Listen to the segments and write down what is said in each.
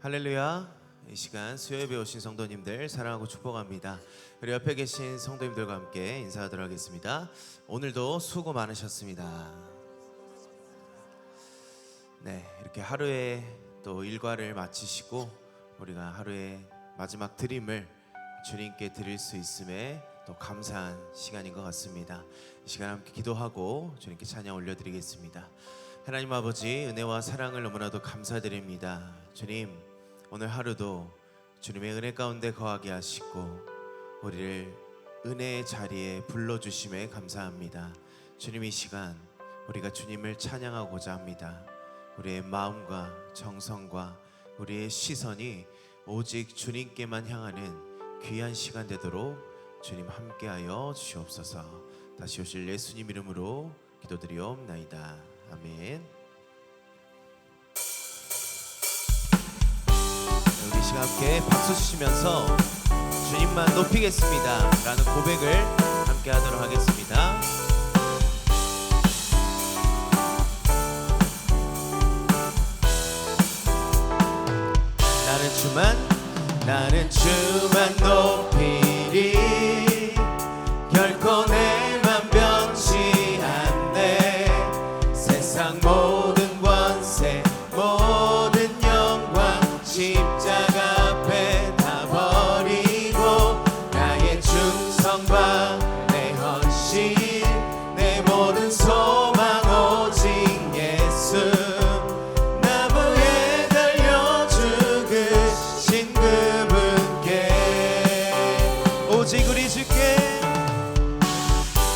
할렐루야. 이 시간 수요예배 오신 성도님들 사랑하고 축복합니다. 우리 옆에 계신 성도님들과 함께 인사하도록 하겠습니다. 오늘도 수고 많으셨습니다. 네, 이렇게 하루에 또 일과를 마치시고 우리가 하루의 마지막 드림을 주님께 드릴 수 있음에 또 감사한 시간인 것 같습니다. 이 시간 함께 기도하고 주님께 찬양 올려드리겠습니다. 하나님 아버지, 은혜와 사랑을 너무나도 감사드립니다. 주님, 오늘 하루도 주님의 은혜 가운데 거하게 하시고 우리를 은혜의 자리에 불러주심에 감사합니다. 주님, 이 시간 우리가 주님을 찬양하고자 합니다. 우리의 마음과 정성과 우리의 시선이 오직 주님께만 향하는 귀한 시간 되도록 주님 함께하여 주시옵소서. 다시 오실 예수님 이름으로 기도드리옵나이다. 아멘. 우리 시간 함께 박수 치시면서 주님만 높이겠습니다 라는 고백을 함께 하도록 하겠습니다. 나는 주만 높이리. 결코 내 맘 변치 않네. 세상 모든 권세 모든 영광 십자가 앞에 다 버리고 나의 충성과 내 헌신 내 모든 소망 오직 예수. 나무에 달려 죽으신 그분께 오직 우리 주께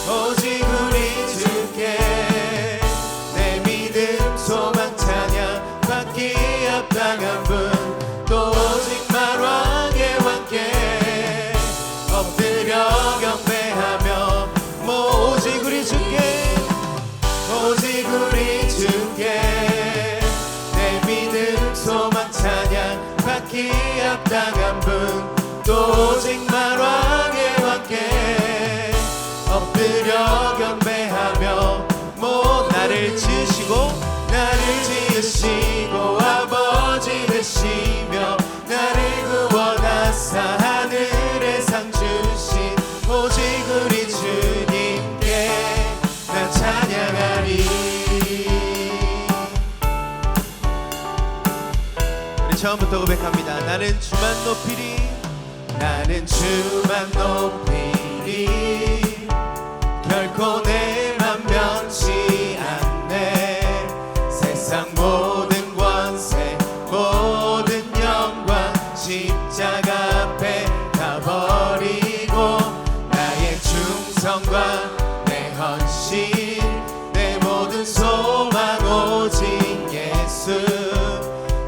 오직 우리 주께 내 믿음 소망 찬양 받기 합당한 분 또 오직 만왕의 왕께 엎드려 경배하며 오직 우리 주께 오직 우리 주께 내 믿음 소망 찬양 받기 합당한 분 또 오직 만왕의 왕께 엎드려 경배하며 나를 지으시고 아버지 되시며 나를 구원하사 하늘에 상 주신 오직 우리 주님께 나 찬양하리. 우리 처음부터 고백합니다. 나는 주만 높이리. 나는 주만 높이리. 결코 내 맘 변치 않네. 세상 모든 권세 모든 영광 십자가 앞에 다 버리고 나의 충성과 내 헌신 내 모든 소망 오직 예수.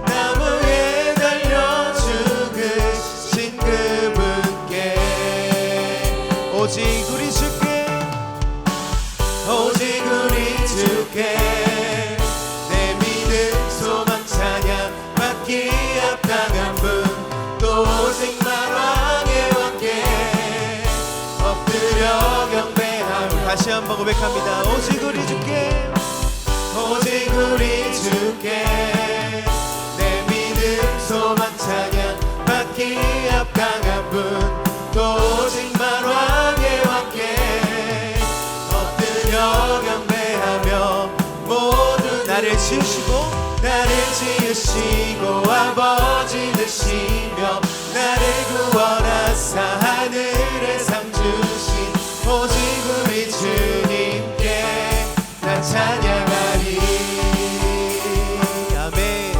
나무에 달려 죽으신 그분께 오직 우리 주께 오직 우리 주께 내 믿음 소망 찬양 받기 합당한 분 또 오직 만왕의 왕께 엎드려 경배하며 다시 한번 고백합니다. 오직 우리 주께 오직 우리 주께 내 믿음 소망 찬양 받기 합당한 분 또 오직 만왕의 왕께 엎드려 경배하며 모두 나를 지으시고 아버지 되시며 나를 구원하사 하늘에 상 주신 오직 우리 주님께 나 찬양하리. 아멘.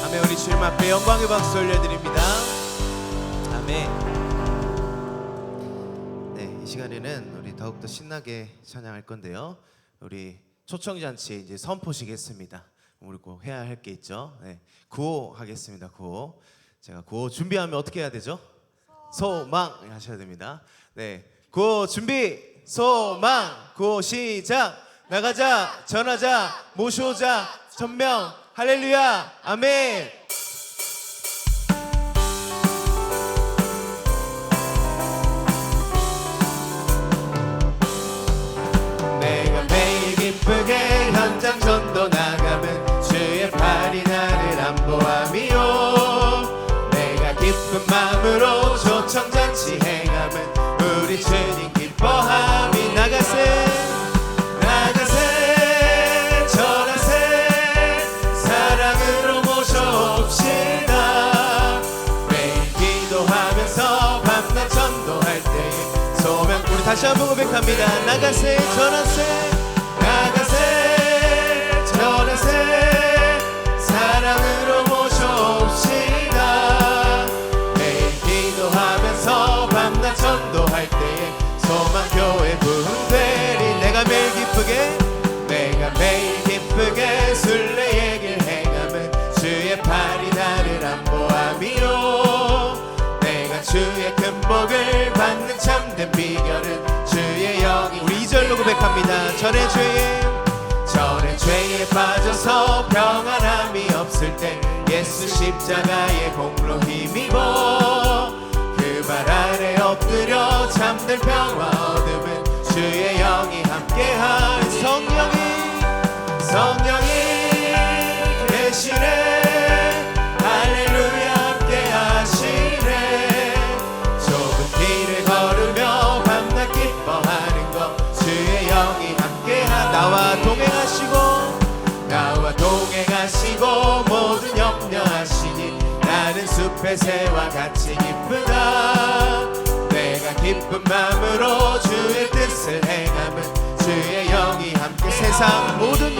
아멘. 우리 주님 앞에 영광의 박수 올려드립니다. 아멘. 이 시간에는 우리 더욱더 신나게 찬양할 건데요. 우리 초청잔치 이제 선포시겠습니다. 우리 꼭 해야 할 게 있죠. 구호 하겠습니다. 구호. 제가 구호 준비하면 어떻게 해야 되죠? 소망 하셔야 됩니다. 구호 준비 소망. 구호 시작. 나가자 전하자 모셔오자 천명 할렐루야 아멘. 기쁘게 현장 전도 앞서 나가면 주의 팔이 나를 안보함이요 내가 기쁜 마음으로 초청잔치 행함은 우리 주님 기뻐함이 나가세 나가세 전하세 사랑으로 모셔옵시다 매일 기도하면서 밤낮 전도할 때에 소명 우리 다시 한번 고백합니다 나가세 전하세 나가세 전하세 사랑으로 모셔옵시다 매일 기도하면서 밤낮 전도할 때에 소망교회 부흥되리 내가 매일 기쁘게 순례의 길 행함은 주의 팔이 나를 안보함이요 내가 주의 큰 복을 받는 참된 비결은 주의 영이 우리 2절로 고백합니다 전에 죄에 빠져서 평안함이 없을 때 예수 십자가의 공로 힘입어 그 발 아래 엎드려 잠들 평화 얻음은 주의 영이 함께한 성령이 계시네 할렐루야 함께하시네 좁은 길을 걸으며 밤낮 기뻐하는 것 주의 영이 함께한 나와 동행하시고 모든 염려하시니 나는 숲의 새와 같이 기쁘다 내가 기쁜 마음으로 주의 뜻을 행함은 주의 영이 함께 세상 모든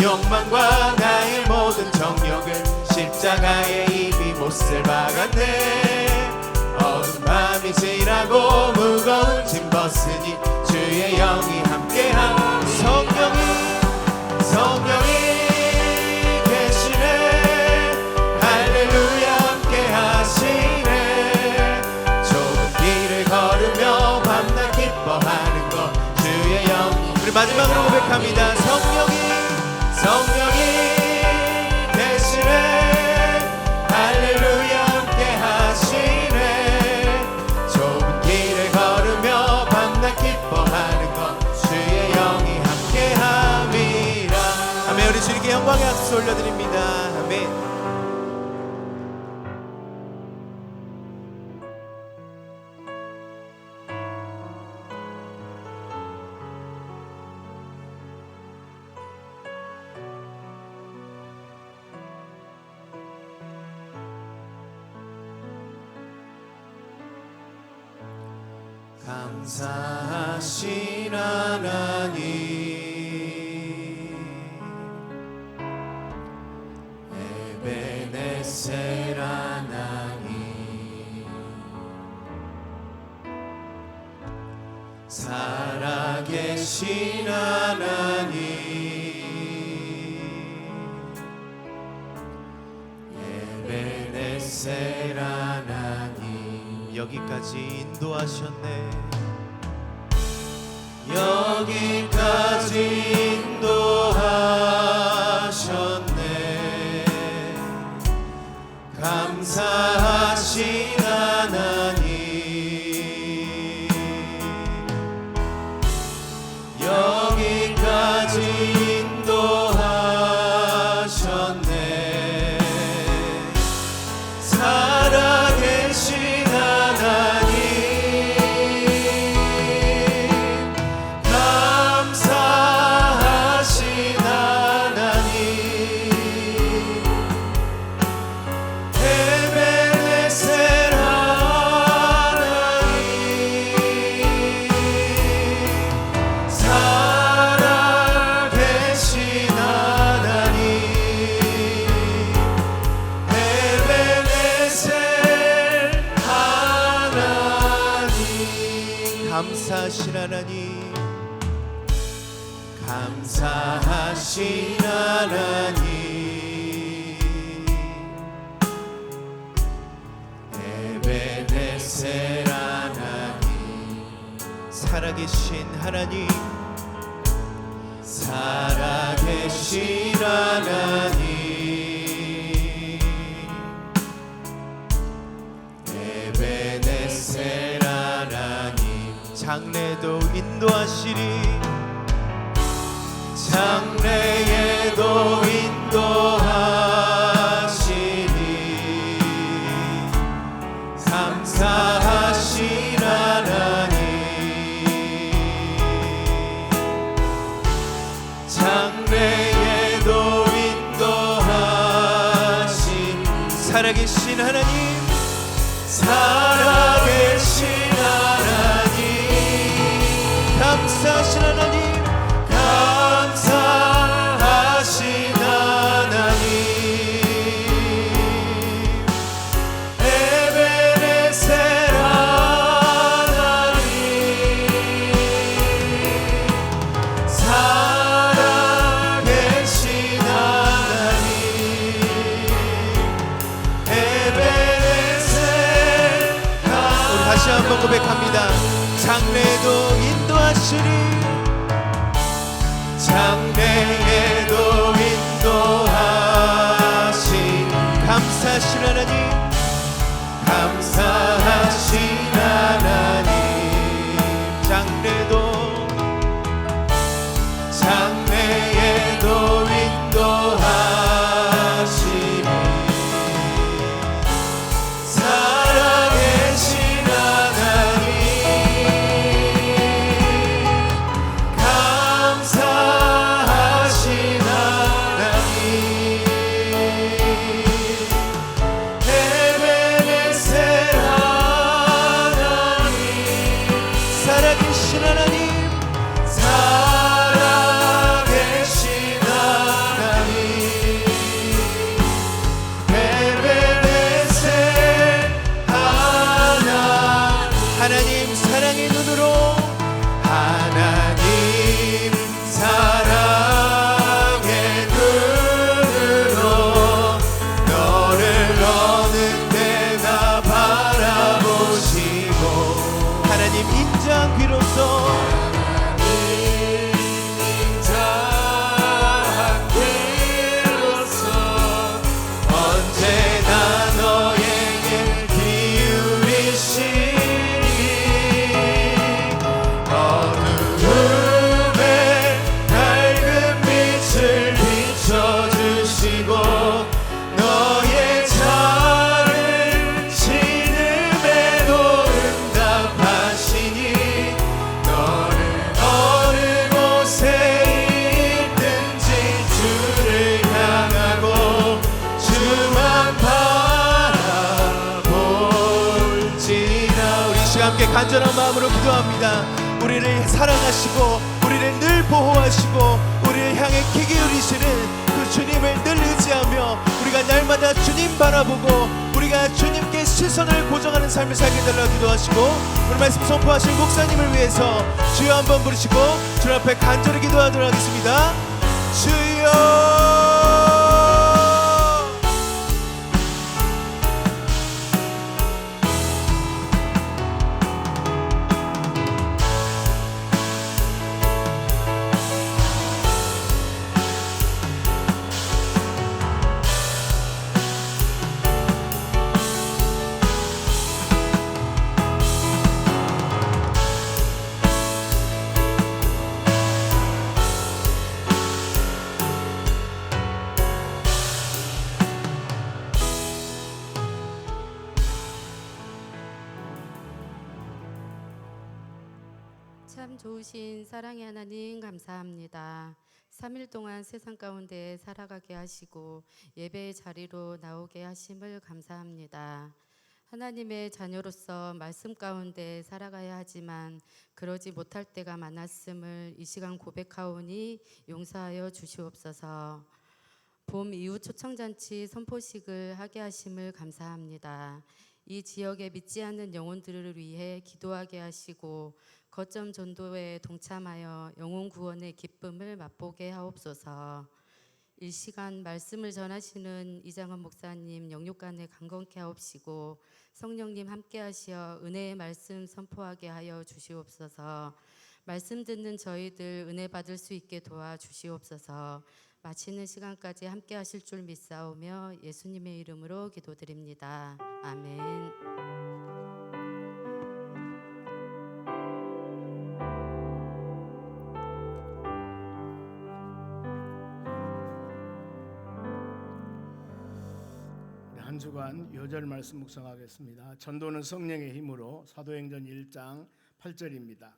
욕망과 나의 모든 정욕을 십자가에 이미 못을 박았네 어두운 밤이 지나고 무거운 짐 벗으니 주의 영이 함께한 성령이 계시네 할렐루야 함께하시네 좁은 길을 걸으며 밤낮 기뻐하는 것 주의 영이 우리 마지막으로 고백합니다 성령이 계시네 할렐루야 함께하시네 좁은 길을 걸으며 밤낮 기뻐하는 것 주의 영이 함께함이라 아멘 우리 주님께 영광의 박수 올려드립니다 아멘 감사하신 하나님 에베네셀 하나님 살아계신 하나님 에베네셀 하나님 여기까지 인도하셨네 여기까지 인도하셨네 감사하신 하나님 여기까지 인도하셨네 살아계신 하나님 감사하신 하나님 감사하신 하나님 에베네셀 하나님 살아계신 하나님 살아계신 하나님 에베네셀 하나님 장래도 인도하시리 장래에도 인도하시니 감사하신 하나님, 장래에도 인도하신 살아계신 하나님, 살아계신 하나님, 감사하신 하나님, 감사하신 하나님, 에베네셀 하나님, 살아계신 하나님, 에베네셀 하나님. 우리 다시 한번 고백합니다. 장래에도 인도하시리, 장래에도 인도하신 감사하신 하나님, 감사하신 하나님, 장래에도 인도하시니 살아계신 하나님, 감사하신 하나님, 에베네셀 하나님, 살아계신 하나님, 살아계신 하나님, 에베네셀 하나님, 하나님 사랑의 눈으로, 하나님 사랑의 눈으로 너를 어느 때나 바라보시고, 하나님 인자한 귀로서, 하나님 인자한 귀로서 언제나 너에게 기울이시니 어두움에 밝은 빛을 비춰주시고 너의 작은 신음에도 응답하시니 너는 어느 곳에 있든지 주를 향하고 주만 바라볼지니라. 우리 이 시간 함께 간절한 마음으로 기도합니다. 우리를 사랑하시고 우리를 늘 보호하시고 우리를 향해 귀 기울이시는 그 주님을 늘 의지하며 우리가 날마다 주님 바라보고 우리가 주님께 시선을 고정하는 삶을 살게 달라고 기도하시고, 오늘 말씀 선포하실 목사님을 위해서 주여 한번 부르시고 주 앞에 간절히 기도하도록 하겠습니다. 주여, 참 좋으신 사랑의 하나님 감사합니다. 3일 동안 세상 가운데 살아가게 하시고 예배의 자리로 나오게 하심을 감사합니다. 하나님의 자녀로서 말씀 가운데 살아가야 하지만 그러지 못할 때가 많았음을 이 시간 고백하오니 용서하여 주시옵소서. 봄 이후 초청잔치 선포식을 하게 하심을 감사합니다. 이 지역에 믿지 않는 영혼들을 위해 기도하게 하시고 거점 전도에 동참하여 영혼 구원의 기쁨을 맛보게 하옵소서. 이 시간 말씀을 전하시는 이장원 목사님 영육간에 강건케 하옵시고 성령님 함께 하시어 은혜의 말씀 선포하게 하여 주시옵소서. 말씀 듣는 저희들 은혜 받을 수 있게 도와주시옵소서. 마치는 시간까지 함께 하실 줄 믿사오며 예수님의 이름으로 기도드립니다. 아멘. 한 주간 요절 말씀 묵상하겠습니다. 전도는 성령의 힘으로 사도행전 1장 8절입니다.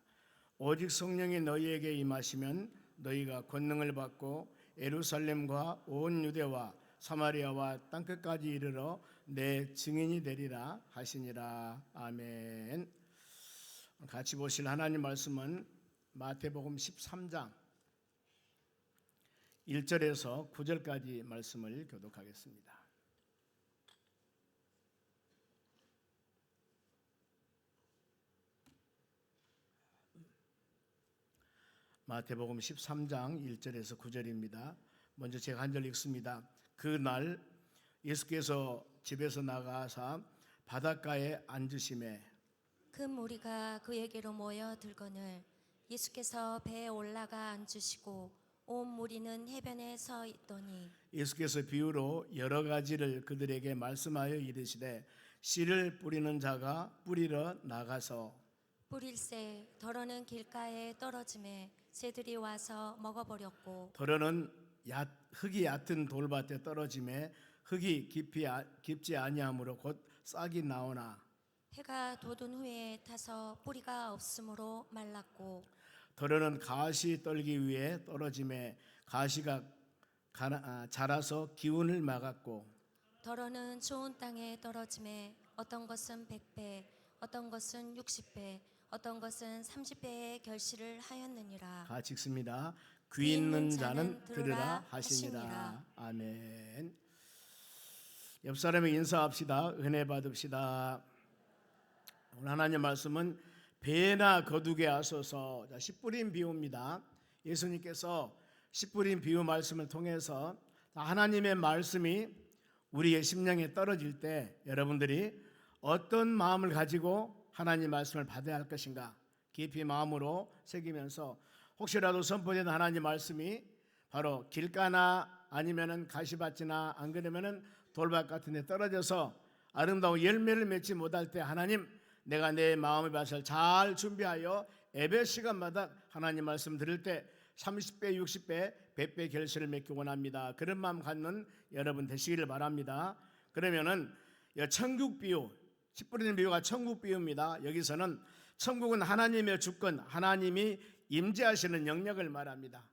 오직 성령이 너희에게 임하시면 너희가 권능을 받고 예루살렘과 온 유대와 사마리아와 땅끝까지 이르러 내 증인이 되리라 하시니라. 아멘. 같이 보실 하나님 말씀은 마태복음 13장 1절에서 9절까지 말씀을 교독하겠습니다. 마태복음 13장 1절에서 9절입니다. 먼저 제가 한 절 읽습니다. 그날 예수께서 집에서 나가사 바닷가에 앉으심에 큰 무리가 그에게로 모여 들거늘 예수께서 배에 올라가 앉으시고 온 무리는 해변에 서 있더니 예수께서 비유로 여러 가지를 그들에게 말씀하여 이르시되 씨를 뿌리는 자가 뿌리러 나가서 뿌릴새 더러는 길가에 떨어짐에 새들이 와서 먹어버렸고 더러는 흙이 얕은 돌밭에 떨어짐에 흙이 깊지 아니하므로 곧 싹이 나오나 해가 돋은 후에 타서 뿌리가 없으므로 말랐고 더러는 가시 떨기 위해 떨어짐에 가시가 자라서 기운을 막았고 더러는 좋은 땅에 떨어짐에 어떤 것은 100배 어떤 것은 60배 어떤 것은 30배의 결실을 하였느니라. 같이 읽습니다. 귀 있는 자는 들으라 하시니라. 아멘. 옆 사람에게 인사합시다. 은혜 받읍시다. 오늘 하나님 말씀은 배나 거두게 하소서. 씨 뿌린 비유입니다. 예수님께서 씨 뿌린 비유 말씀을 통해서 하나님의 말씀이 우리의 심령에 떨어질 때 여러분들이 어떤 마음을 가지고 하나님 말씀을 받아야 할 것인가 깊이 마음으로 새기면서 혹시라도 선포된 하나님 말씀이 바로 길가나 아니면은 가시밭이나 안 그러면은 돌밭 같은 데 떨어져서 아름다운 열매를 맺지 못할 때 하나님 내가 내 마음의 밭을 잘 준비하여 예배 시간마다 하나님 말씀 들을 때 30배, 60배, 100배 결실을 맺기 원합니다. 그런 마음 갖는 여러분 되시기를 바랍니다. 그러면은 천국 비유 씨 뿌리는 비유가 천국 비유입니다. 여기서는 천국은 하나님의 주권, 하나님이 임재하시는 영역을 말합니다.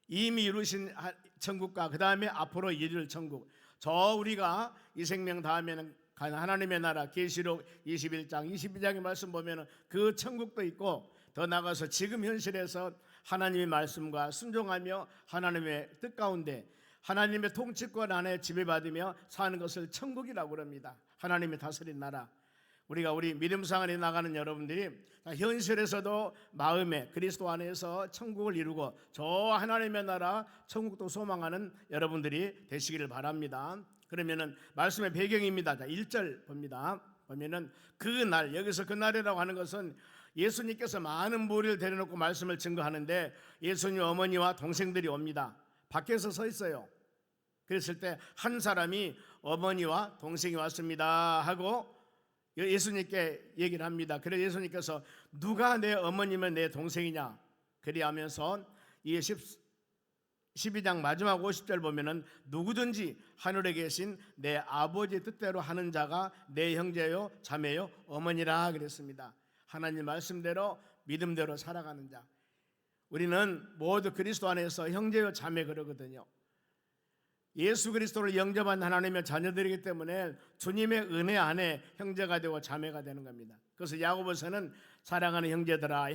이미 이루신 천국과 그 다음에 앞으로 이룰 천국. 저 우리가 이 생명 다음에는 하나님의 나라 계시록 21장, 22장의 말씀 보면은 그 천국도 있고 더 나가서 지금 현실에서 하나님의 말씀과 순종하며 하나님의 뜻 가운데 하나님의 통치권 안에 지배받으며 사는 것을 천국이라고 그럽니다. 하나님의 다스린 나라. 우리 믿음 생활에 나가는 여러분들이 현실에서도 마음에 그리스도 안에서 천국을 이루고 저 하나님의 나라 천국도 소망하는 여러분들이 되시기를 바랍니다. 그러면은 말씀의 배경입니다. 1절 봅니다. 보면은 그날, 여기서 그날이라고 하는 것은 예수님께서 많은 무리를 데려놓고 말씀을 증거하는데 예수님 어머니와 동생들이 옵니다. 밖에서 서 있어요. 그랬을 때 한 사람이 어머니와 동생이 왔습니다 하고 예수님께 얘기를 합니다. 그래서 예수님께서 누가 내 어머니면 내 동생이냐 그리하면서 이 12장 마지막 50절 보면은 누구든지 하늘에 계신 내 아버지 뜻대로 하는 자가 내 형제요 자매요 어머니라 그랬습니다. 하나님 말씀대로 믿음대로 살아가는 자. 우리는 모두 그리스도 안에서 형제요 자매 그러거든요. 예수 그리스도를 영접한 하나님의 자녀들이기 때문에 주님의 은혜 안에 형제가 되고 자매가 되는 겁니다. 그래서 야고보서는 사랑하는 형제들아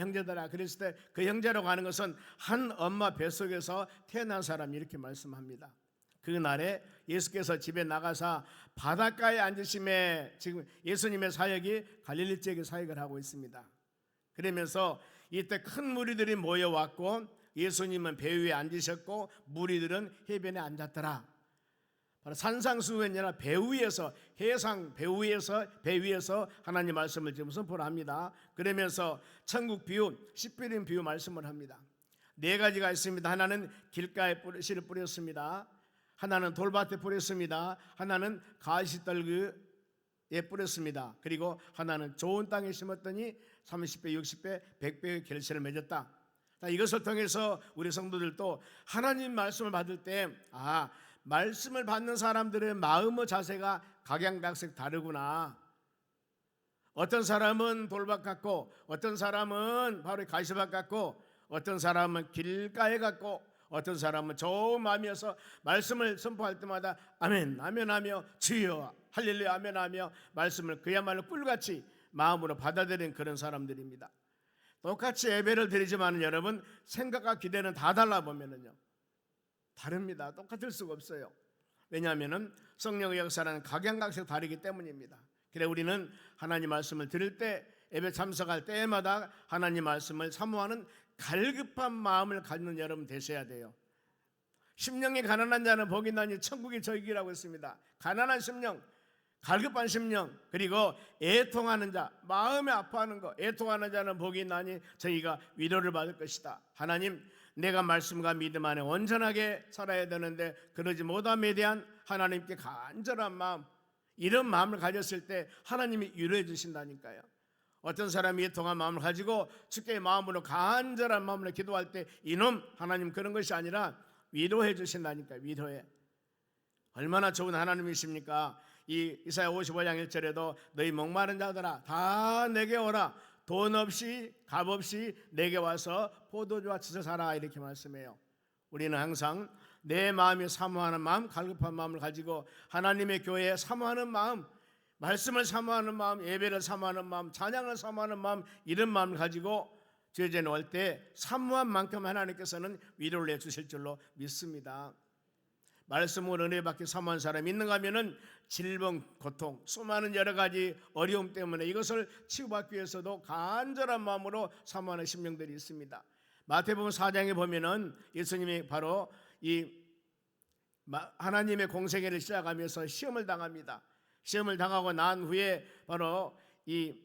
그랬을 때 그 형제라고 하는 것은 한 엄마 뱃속에서 태어난 사람 이렇게 말씀합니다. 그날에 예수께서 집에 나가사 바닷가에 앉으심에 지금 예수님의 사역이 갈릴리 지역의 사역을 하고 있습니다. 그러면서 이때 큰 무리들이 모여왔고 예수님은 배 위에 앉으셨고 무리들은 해변에 앉았더라. 바로 산상수훈이 아니라 배 위에서 해상 배 위에서 하나님 말씀을 지금 선포를 합니다. 그러면서 천국 비유, 씨 뿌린 비유 말씀을 합니다. 네 가지가 있습니다. 하나는 길가에 씨를 뿌렸습니다. 하나는 돌밭에 뿌렸습니다. 하나는 가시떨기에 뿌렸습니다. 그리고 하나는 좋은 땅에 심었더니 30배, 60배, 100배의 결실을 맺었다. 이것을 통해서 우리 성도들도 하나님 말씀을 받을 때 말씀을 받는 사람들의 마음의 자세가 각양각색 다르구나. 어떤 사람은 돌밭 같고, 어떤 사람은 바로 가시밭 같고, 어떤 사람은 길가에 같고, 어떤 사람은 좋은 마음이어서 말씀을 선포할 때마다 아멘 아멘 하며 주여 할렐루야 아멘 하며 말씀을 그야말로 꿀같이 마음으로 받아들이는 그런 사람들입니다. 똑같이 예배를 드리지만 여러분, 생각과 기대는 다 달라 보면은요, 다릅니다. 똑같을 수가 없어요. 왜냐하면 성령의 역사는 각양각색 다르기 때문입니다. 그래 우리는 하나님 말씀을 들을 때, 예배 참석할 때마다 하나님 말씀을 사모하는 갈급한 마음을 갖는 여러분 되셔야 돼요. 심령이 가난한 자는 복이 있나니 천국이 저희기라고 했습니다. 가난한 심령, 갈급한 심령, 그리고 애통하는 자, 마음에 아파하는 것, 애통하는 자는 복이 있나니 저희가 위로를 받을 것이다. 하나님, 내가 말씀과 믿음 안에 온전하게 살아야 되는데 그러지 못함에 대한 하나님께 간절한 마음, 이런 마음을 가졌을 때 하나님이 위로해 주신다니까요. 어떤 사람이 애통한 마음을 가지고 주께 마음으로 간절한 마음으로 기도할 때 이놈 하나님 그런 것이 아니라 위로해 주신다니까요. 위로해. 얼마나 좋은 하나님이십니까? 이 이사야 55장 1절에도 너희 목마른 자들아 다 내게 오라, 돈 없이 값 없이 내게 와서 포도주와 치서 사라, 이렇게 말씀해요. 우리는 항상 내 마음이 사모하는 마음, 갈급한 마음을 가지고 하나님의 교회에 사모하는 마음, 말씀을 사모하는 마음, 예배를 사모하는 마음, 찬양을 사모하는 마음, 이런 마음을 가지고 주의 올 때 사모한 만큼 하나님께서는 위로를 해주실 줄로 믿습니다. 말씀으로 은혜 받기 사모한 사람이 있는가 하면은 질병, 고통, 수많은 여러 가지 어려움 때문에 이것을 치유받기 위해서도 간절한 마음으로 사모하는 심령들이 있습니다. 마태복음 4장에 보면은 예수님이 바로 이 하나님의 공생애를 시작하면서 시험을 당합니다. 시험을 당하고 난 후에 바로 이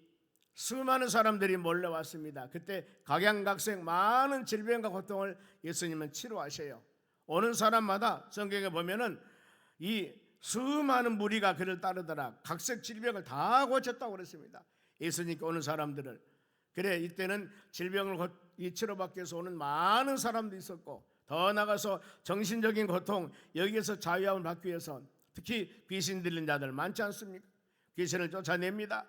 수많은 사람들이 몰려왔습니다. 그때 각양각색 많은 질병과 고통을 예수님은 치료하셔요. 오는 사람마다 성경에 보면은 이 수많은 무리가 그를 따르더라. 각색 질병을 다 고쳤다고 그랬습니다. 예수님께 오는 사람들을. 그래 이때는 질병을 치료받기 위해서 오는 많은 사람도 있었고, 더 나가서 정신적인 고통, 여기에서 자유함을 받기 위해서 특히 귀신 들린 자들 많지 않습니까? 귀신을 쫓아냅니다.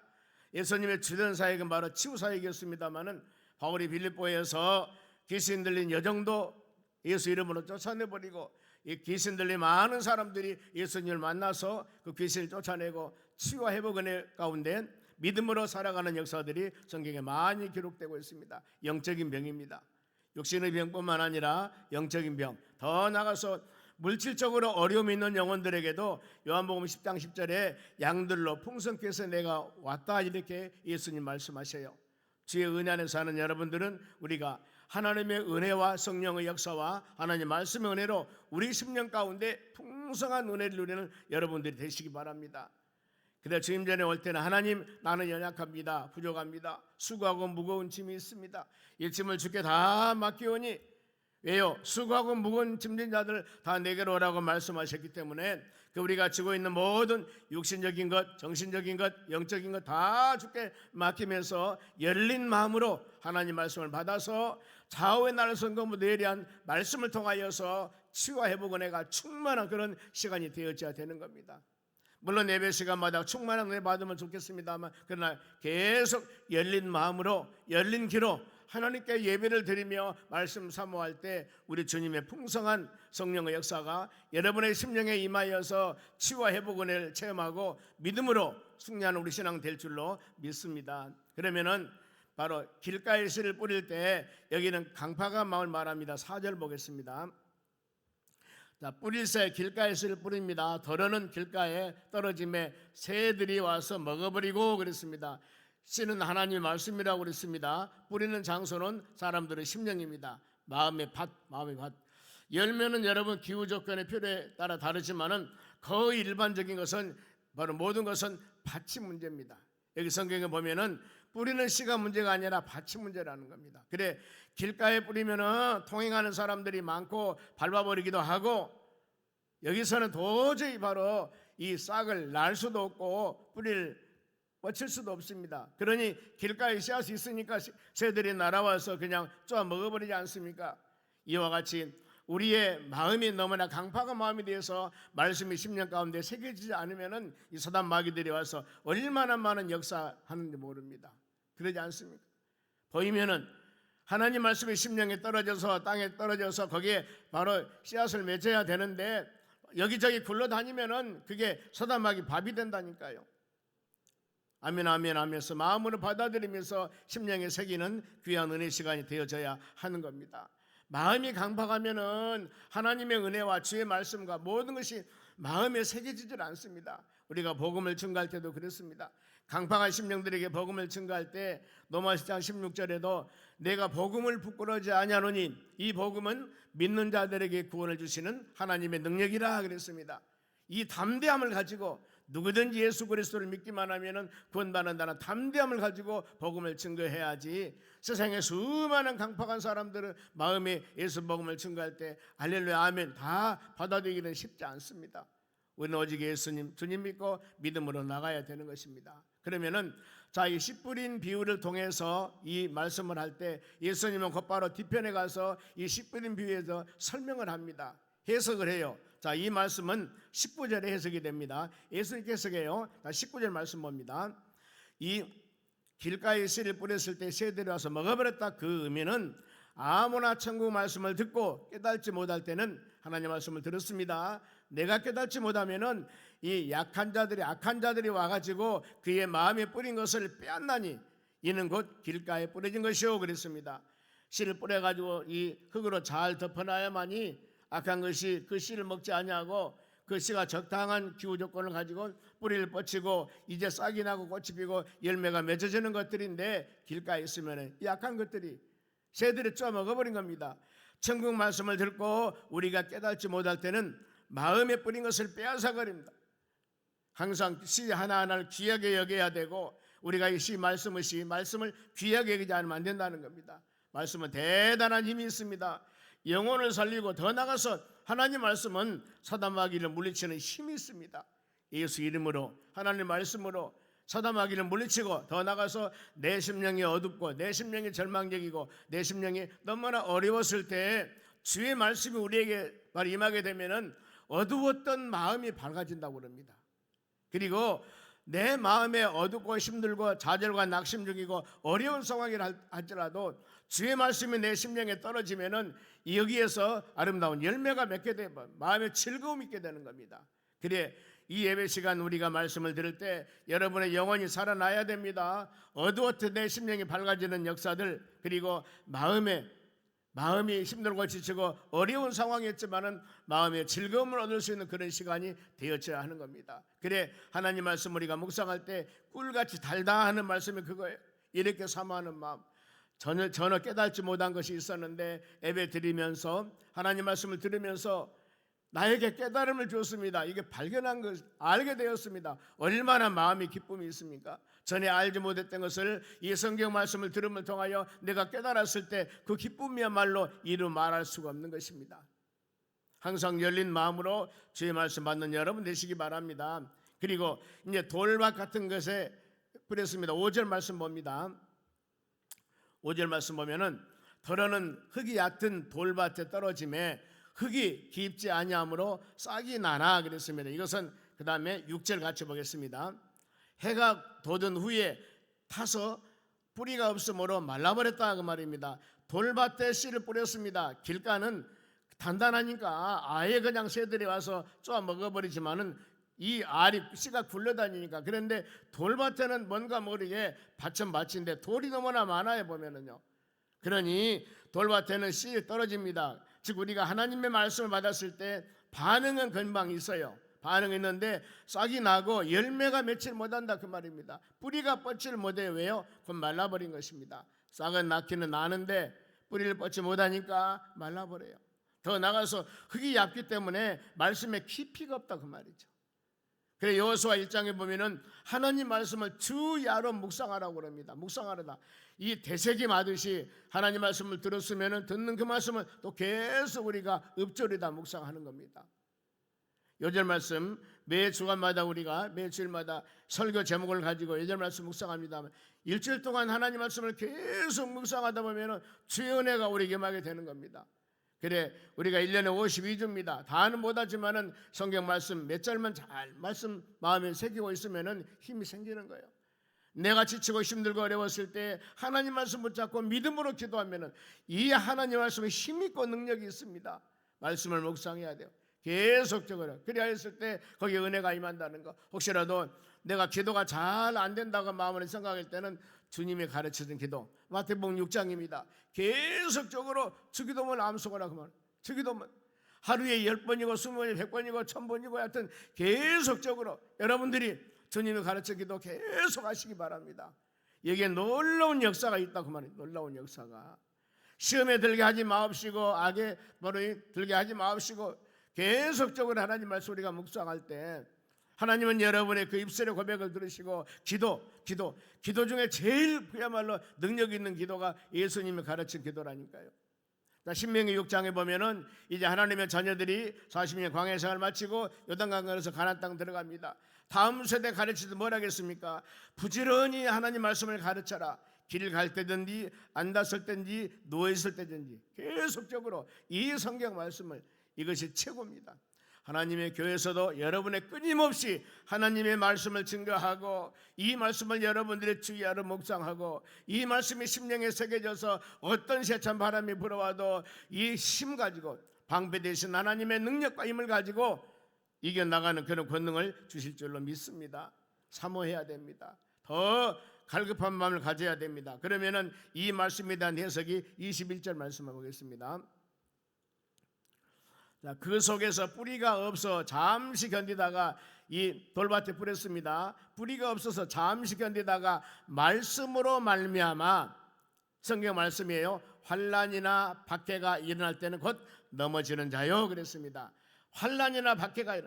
예수님의 주된 사역은 바로 치유 사역이었습니다마는 바울이 빌립보에서 귀신 들린 여정도 예수 이름으로 쫓아내버리고, 이 귀신 들린 많은 사람들이 예수님을 만나서 그 귀신을 쫓아내고 치유와 회복 은혜 가운데 믿음으로 살아가는 역사들이 성경에 많이 기록되고 있습니다. 영적인 병입니다. 육신의 병뿐만 아니라 영적인 병, 더 나가서 물질적으로 어려움이 있는 영혼들에게도 요한복음 10장 10절에 양들로 풍성케 해서 내가 왔다, 이렇게 예수님 말씀하셔요. 주의 은혜 안에 사는 여러분들은 우리가 하나님의 은혜와 성령의 역사와 하나님 말씀의 은혜로 우리 심령 가운데 풍성한 은혜를 누리는 여러분들이 되시기 바랍니다. 그래 주님 전에 올 때는 하나님, 나는 연약합니다, 부족합니다, 수고하고 무거운 짐이 있습니다, 이 짐을 주께 다 맡기오니, 왜요? 수고하고 무거운 짐진 자들 다 내게로 오라고 말씀하셨기 때문에 그 우리가 지고 있는 모든 육신적인 것, 정신적인 것, 영적인 것 다 주께 맡기면서 열린 마음으로 하나님 말씀을 받아서 좌우의 나를 선거무 내리한 말씀을 통하여서 치유와 회복 은혜가 충만한 그런 시간이 되어져야 되는 겁니다. 물론 예배 시간마다 충만한 은혜 받으면 좋겠습니다만, 그러나 계속 열린 마음으로, 열린 귀로 하나님께 예배를 드리며 말씀 사모할 때 우리 주님의 풍성한 성령의 역사가 여러분의 심령에 임하여서 치유와 회복 은혜를 체험하고 믿음으로 승리하는 우리 신앙 될 줄로 믿습니다. 그러면은 바로 길가에 씨를 뿌릴 때, 여기는 강파가 마을 말합니다. 4절 보겠습니다. 자, 뿌릴새 길가에 씨를 뿌립니다. 덜어는 길가에 떨어짐에 새들이 와서 먹어버리고 그랬습니다. 씨는 하나님의 말씀이라고 그랬습니다. 뿌리는 장소는 사람들의 심령입니다. 마음의 밭, 마음의 밭. 열매는 여러분 기후 조건의 필요에 따라 다르지만은 거의 일반적인 것은 바로 모든 것은 밭이 문제입니다. 여기 성경에 보면은 뿌리는 씨가 문제가 아니라 밭이 문제라는 겁니다. 그래 길가에 뿌리면은 통행하는 사람들이 많고 밟아버리기도 하고, 여기서는 도저히 바로 이 싹을 날 수도 없고 뻗칠 수도 없습니다. 그러니 길가에 씨앗이 있으니까 새들이 날아와서 그냥 쪼아 먹어버리지 않습니까? 이와 같이 우리의 마음이 너무나 강팍한 마음이 되어서 말씀이 심령 가운데 새겨지지 않으면은 이 사단 마귀들이 와서 얼마나 많은 역사하는지 모릅니다. 그러지 않습니까? 보이면은 하나님 말씀이 심령에 떨어져서 땅에 떨어져서 거기에 바로 씨앗을 맺어야 되는데 여기저기 굴러다니면은 그게 사단 마귀 밥이 된다니까요. 아멘 아멘 하면서 마음으로 받아들이면서 심령에 새기는 귀한 은혜 시간이 되어져야 하는 겁니다. 마음이 강팍하면은 하나님의 은혜와 주의 말씀과 모든 것이 마음에 새겨지질 않습니다. 우리가 복음을 증거할 때도 그렇습니다. 강팍한 심령들에게 복음을 증거할 때 로마서 10장 16절에도 내가 복음을 부끄러워하지 아니하노니 이 복음은 믿는 자들에게 구원을 주시는 하나님의 능력이라 그랬습니다. 이 담대함을 가지고 누구든지 예수 그리스도를 믿기만 하면은 구원받는다는 담대함을 가지고 복음을 증거해야지, 세상에 수많은 강팍한 사람들은 마음에 예수 복음을 증거할 때 할렐루야 아멘 다 받아들이기는 쉽지 않습니다. 우리는 오직 예수님 주님 믿고 믿음으로 나가야 되는 것입니다. 그러면은 자, 이 씨 뿌린 비유를 통해서 이 말씀을 할 때 예수님은 곧바로 뒤편에 가서 이 씨 뿌린 비유에서 설명을 합니다. 해석을 해요. 자, 이 말씀은 19절에 해석이 됩니다. 예수님께 해석해요. 19절 말씀 봅니다. 이 길가에 씨를 뿌렸을 때 새들이 와서 먹어버렸다. 그 의미는 아무나 천국 말씀을 듣고 깨닫지 못할 때는 하나님 말씀을 들었습니다. 내가 깨닫지 못하면은 이 약한 자들이 악한 자들이 와가지고 그의 마음에 뿌린 것을 빼앗나니 이는 곧 길가에 뿌려진 것이요 그랬습니다. 씨를 뿌려가지고 이 흙으로 잘 덮어놔야만이 악한 것이 그 씨를 먹지 아니하고 그 씨가 적당한 기후 조건을 가지고 뿌리를 뻗치고 이제 싹이 나고 꽃이 피고 열매가 맺어지는 것들인데 길가에 있으면 이 악한 것들이 새들이 쪼먹어버린 겁니다. 천국 말씀을 듣고 우리가 깨닫지 못할 때는 마음에 뿌린 것을 빼앗아버립니다. 항상 씨 하나하나를 귀하게 여겨야 되고 우리가 이 씨 말씀을 귀하게 여기지 않으면 안 된다는 겁니다. 말씀은 대단한 힘이 있습니다. 영혼을 살리고 더 나가서 하나님 말씀은 사단 마귀를 물리치는 힘이 있습니다. 예수 이름으로 하나님 말씀으로 사단 마귀를 물리치고 더 나가서 내 심령이 어둡고 내 심령이 절망적이고 내 심령이 너무나 어려웠을 때 주의 말씀이 우리에게 바로 임하게 되면은 어두웠던 마음이 밝아진다고 합니다. 그리고 내 마음에 어둡고 힘들고 좌절과 낙심 중이고 어려운 상황이라 할지라도 주의 말씀이 내 심령에 떨어지면은 여기에서 아름다운 열매가 맺게 되면 마음에 즐거움이 있게 되는 겁니다. 그래 이 예배 시간 우리가 말씀을 들을 때 여러분의 영혼이 살아나야 됩니다. 어두웠던 내 심령이 밝아지는 역사들, 그리고 마음이 힘들고 지치고 어려운 상황이었지만은 마음의 즐거움을 얻을 수 있는 그런 시간이 되어져야 하는 겁니다. 그래 하나님 말씀 우리가 묵상할 때 꿀같이 달다 하는 말씀이 그거예요. 이렇게 사모하는 마음. 전혀 깨닫지 못한 것이 있었는데 예배 드리면서 하나님 말씀을 들으면서 나에게 깨달음을 주었습니다. 이게 발견한 것, 알게 되었습니다. 얼마나 마음이 기쁨이 있습니까? 전에 알지 못했던 것을 이 성경 말씀을 들음을 통하여 내가 깨달았을 때 그 기쁨이야말로 이루 말할 수가 없는 것입니다. 항상 열린 마음으로 주의 말씀 받는 여러분 되시기 바랍니다. 그리고 이제 돌밭 같은 것에 뿌렸습니다. 5절 말씀 봅니다. 5절 말씀 보면은 더러는 흙이 얕은 돌밭에 떨어짐에 흙이 깊지 아니하므로 싹이 나나 그랬습니다. 이것은 그 다음에 6절 같이 보겠습니다. 해가 돋은 후에 타서 뿌리가 없으므로 말라버렸다 그 말입니다. 돌밭에 씨를 뿌렸습니다. 길가는 단단하니까 아예 그냥 새들이 와서 쪼아 먹어버리지만은 이 알이 씨가 굴러다니니까. 그런데 돌밭에는 뭔가 모르게 밭인데 돌이 너무나 많아요 보면은요. 그러니 돌밭에는 씨 떨어집니다. 즉 우리가 하나님의 말씀을 받았을 때 반응은 금방 있어요. 반응이 있는데 싹이 나고 열매가 맺질 못한다 그 말입니다. 뿌리가 뻗질 못해요. 왜요? 그건 말라버린 것입니다. 싹은 낳기는 나는데 뿌리를 뻗지 못하니까 말라버려요. 더 나가서 흙이 얇기 때문에 말씀에 깊이가 없다 그 말이죠. 그래 여호수아 1장에 보면은 하나님 말씀을 주야로 묵상하라고 합니다. 묵상하라다. 이 되새김 하듯이 하나님 말씀을 들었으면은 듣는 그 말씀을 또 계속 우리가 읊조리다 묵상하는 겁니다. 요절 말씀 매 주간마다 우리가 매 주일마다 설교 제목을 가지고 요절 말씀 묵상합니다. 일주일 동안 하나님 말씀을 계속 묵상하다 보면은 주의 은혜가 우리에게 임하게 되는 겁니다. 그래 우리가 1년에 52주입니다. 다는 못하지만은 성경 말씀 몇 절만 잘 말씀 마음에 새기고 있으면은 힘이 생기는 거예요. 내가 지치고 힘들고 어려웠을 때 하나님 말씀 붙잡고 믿음으로 기도하면은 이 하나님 말씀에 힘 있고 능력이 있습니다. 말씀을 묵상해야 돼요. 계속적으로. 그래야 했을 때 거기에 은혜가 임한다는 거. 혹시라도 내가 기도가 잘 안 된다고 마음으로 생각할 때는 주님이 가르쳐준 기도 마태복음 6장입니다. 계속적으로 주기도문 암송하라 그 말. 주기도문 하루에 10번이고 20번이고 100번이고 1000번이고 하여튼 계속적으로 여러분들이 주님이 가르쳐 기도 계속 하시기 바랍니다. 여기에 놀라운 역사가 있다 그 말이에요. 놀라운 역사가. 시험에 들게 하지 마옵시고 악에 버릇이 들게 하지 마옵시고 계속적으로 하나님 말씀 우리가 묵상할 때 하나님은 여러분의 그 입술의 고백을 들으시고 기도 중에 제일 그야말로 능력 있는 기도가 예수님이 가르친 기도라니까요. 신명기 6장에 보면은 이제 하나님의 자녀들이 40년 광야 생활을 마치고 요단강 건너서 가나안 땅 들어갑니다. 다음 세대 가르치듯 뭘 하겠습니까? 부지런히 하나님 말씀을 가르쳐라. 길 갈 때든지 앉았을 때든지 누워 있을 때든지 계속적으로 이 성경 말씀을 이것이 최고입니다. 하나님의 교회에서도 여러분의 끊임없이 하나님의 말씀을 증거하고 이 말씀을 여러분들의 주의하러 묵상하고 이 말씀이 심령에 새겨져서 어떤 세찬 바람이 불어와도 이 힘 가지고 방패 되신 하나님의 능력과 힘을 가지고 이겨나가는 그런 권능을 주실 줄로 믿습니다. 사모해야 됩니다. 더 갈급한 마음을 가져야 됩니다. 그러면은 이 말씀에 대한 해석이 21절 말씀을 보겠습니다. 그 속에서 뿌리가 없어 잠시 견디다가 이 돌밭에 뿌렸습니다. 뿌리가 없어서 잠시 견디다가 말씀으로 말미암아 성경 말씀이에요. 환난이나 박해가 일어날 때는 곧 넘어지는 자요 그랬습니다. 환난이나 박해가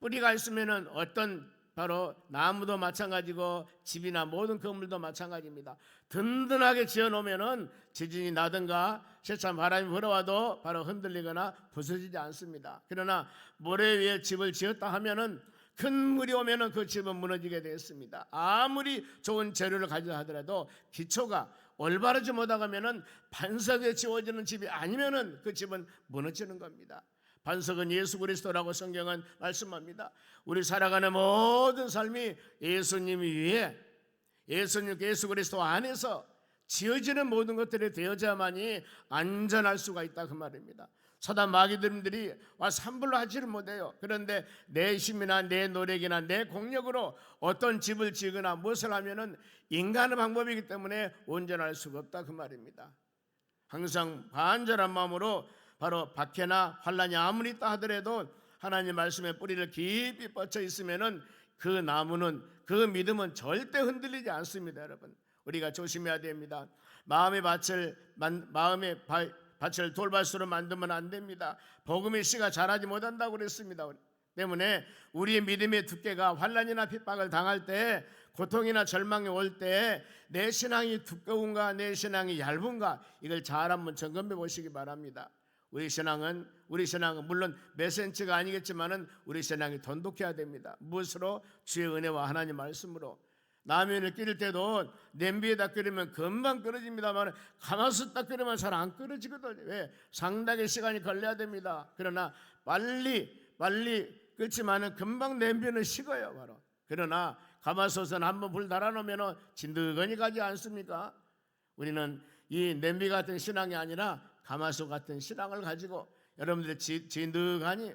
뿌리가 있으면은 어떤 바로 나무도 마찬가지고 집이나 모든 건물도 마찬가지입니다. 든든하게 지어놓으면은 지진이 나든가 세찬 바람이 불어와도 바로 흔들리거나 부서지지 않습니다. 그러나 모래 위에 집을 지었다 하면은 큰 물이 오면은 그 집은 무너지게 되었습니다. 아무리 좋은 재료를 가지다 하더라도 기초가 올바르지 못하면은 반석에 지어지는 집이 아니면은 그 집은 무너지는 겁니다. 반석은 예수 그리스도라고 성경은 말씀합니다. 우리 살아가는 모든 삶이 예수님 위에 예수 그리스도 안에서 지어지는 모든 것들이 되어야만이 안전할 수가 있다 그 말입니다. 사단 마귀들이 와서 함부로 하지를 못해요. 그런데 내 힘이나 내 노력이나 내 공력으로 어떤 집을 지거나 무엇을 하면은 인간의 방법이기 때문에 온전할 수가 없다 그 말입니다. 항상 간절한 마음으로 바로 박해나 환난이 아무리 있다 하더라도 하나님 말씀의 뿌리를 깊이 뻗쳐 있으면은 그 나무는 그 믿음은 절대 흔들리지 않습니다. 여러분 우리가 조심해야 됩니다. 마음의 밭을 돌밭으로 만들면 안 됩니다. 복음의 씨가 자라지 못한다고 그랬습니다. 때문에 우리의 믿음의 두께가 환난이나 핍박을 당할 때 고통이나 절망이 올 때 내 신앙이 두꺼운가 내 신앙이 얇은가 이걸 잘 한번 점검해 보시기 바랍니다. 우리 신앙은 물론 몇 센치가 아니겠지만은 우리 신앙이 돈독해야 됩니다. 무엇으로? 주의 은혜와 하나님 말씀으로. 라면을 끓일 때도 냄비에다 끓이면 금방 끓어집니다만 가마솥에다 끓이면 잘 안 끓어지거든요. 왜? 상당히 시간이 걸려야 됩니다. 그러나 빨리 끓지만은 금방 냄비는 식어요 바로. 그러나 가마솥은 한번 불 달아놓으면 진득하니 가지 않습니까? 우리는 이 냄비 같은 신앙이 아니라 가마솥 같은 신앙을 가지고 여러분들의 진득하니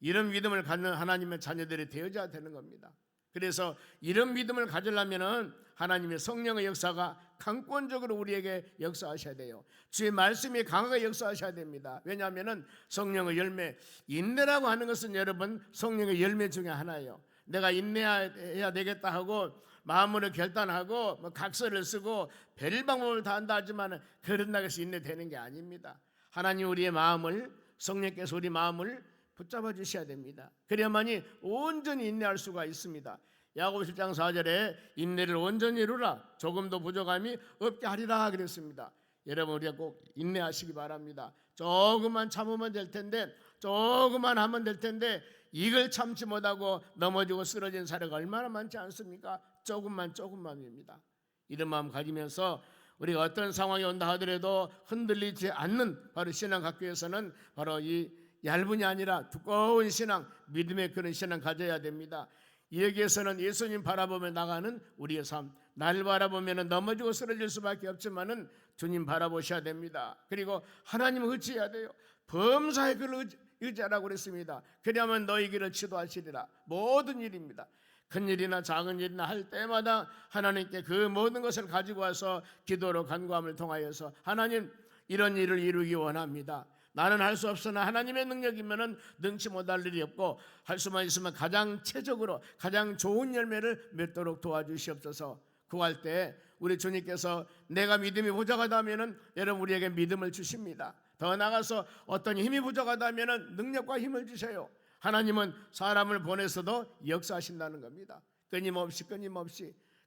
이런 믿음을 갖는 하나님의 자녀들이 되어야 되는 겁니다. 그래서 이런 믿음을 가지려면은 하나님의 성령의 역사가 강권적으로 우리에게 역사하셔야 돼요. 주의 말씀이 강하게 역사하셔야 됩니다. 왜냐하면은 성령의 열매, 인내라고 하는 것은 여러분 성령의 열매 중에 하나예요. 내가 인내해야 되겠다 하고 마음으로 결단하고 각서를 쓰고 별 방법을 다 한다 하지만 그런다고 해서 인내되는 게 아닙니다. 하나님 우리의 마음을 성령께서 우리 마음을 붙잡아 주셔야 됩니다. 그래야만이 온전히 인내할 수가 있습니다. 야고보 7장 4절에 인내를 온전히 이루라 조금도 부족함이 없게 하리라 그랬습니다. 여러분 우리가 꼭 인내하시기 바랍니다. 조금만 참으면 될 텐데 조금만 하면 될 텐데 이걸 참지 못하고 넘어지고 쓰러진 사례가 얼마나 많지 않습니까? 조금만입니다. 이런 마음 가지면서 우리가 어떤 상황이 온다 하더라도 흔들리지 않는 바로 신앙학교에서는 바로 이 얇은이 아니라 두꺼운 신앙, 믿음의 그런 신앙 가져야 됩니다. 여기에서는 예수님 바라보며 나가는 우리의 삶, 날 바라보면 넘어지고 쓰러질 수밖에 없지만은 주님 바라보셔야 됩니다. 그리고 하나님을 의지해야 돼요. 범사에 그를 의지하라고 그랬습니다. 그러면 너희 길을 지도하시리라. 모든 일입니다. 큰 일이나 작은 일이나 할 때마다 하나님께 그 모든 것을 가지고 와서 기도로 간구함을 통하여서 하나님 이런 일을 이루기 원합니다. 나는 할 수 없으나 하나님의 능력이면은 능치 못할 일이 없고 할 수만 있으면 가장 최적으로 가장 좋은 열매를 맺도록 도와주시옵소서. 구할 때 우리 주님께서 내가 믿음이 부족하다면은 여러분 우리에게 믿음을 주십니다. 더 나아가서 어떤 힘이 부족하다면은 능력과 힘을 주셔요. 하나님은 사람을 보내서도 역사하신다는 겁니다. 끊임없이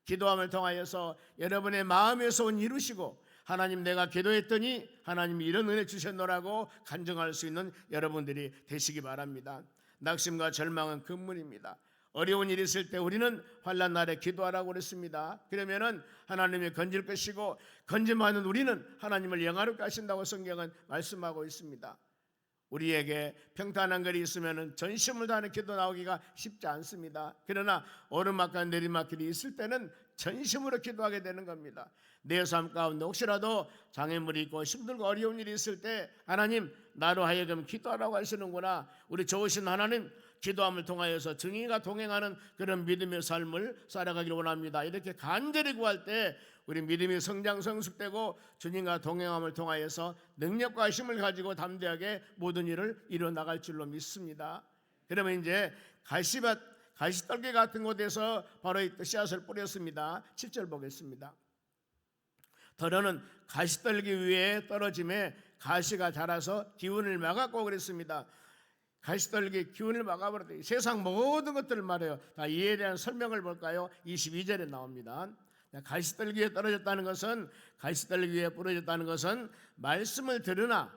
기도함을 통하여서 여러분의 마음의 소원 이루시고 하나님 내가 기도했더니 하나님이 이런 은혜 주셨노라고 간증할 수 있는 여러분들이 되시기 바랍니다. 낙심과 절망은 금물입니다. 어려운 일이 있을 때 우리는 환난 날에 기도하라고 그랬습니다. 그러면은 하나님이 건질 것이고 건짐하는 우리는 하나님을 영화롭게 하신다고 성경은 말씀하고 있습니다. 우리에게 평탄한 것이 있으면 전심을 다하는 기도 나오기가 쉽지 않습니다. 그러나 오르막과 내리막길이 있을 때는 전심으로 기도하게 되는 겁니다. 내 삶 가운데 혹시라도 장애물이 있고 힘들고 어려운 일이 있을 때 하나님 나로 하여금 기도하라고 하시는구나. 우리 좋으신 하나님 기도함을 통하여서 증인과 동행하는 그런 믿음의 삶을 살아가기를 원합니다. 이렇게 간절히 구할 때 우리 믿음이 성장 성숙되고 주님과 동행함을 통하여서 능력과 힘을 가지고 담대하게 모든 일을 이뤄나갈 줄로 믿습니다. 그러면 이제 가시떨기 같은 곳에서 바로 이 씨앗을 뿌렸습니다. 7절 보겠습니다. 더러는 가시떨기 위에 떨어짐에 가시가 자라서 기운을 막았고 그랬습니다. 가시떨기 기운을 막아버렸다. 세상 모든 것들을 말해요. 다 이에 대한 설명을 볼까요? 22절에 나옵니다. 가시떨기에 떨어졌다는 것은 가시떨기 위에 부러졌다는 것은 말씀을 들으나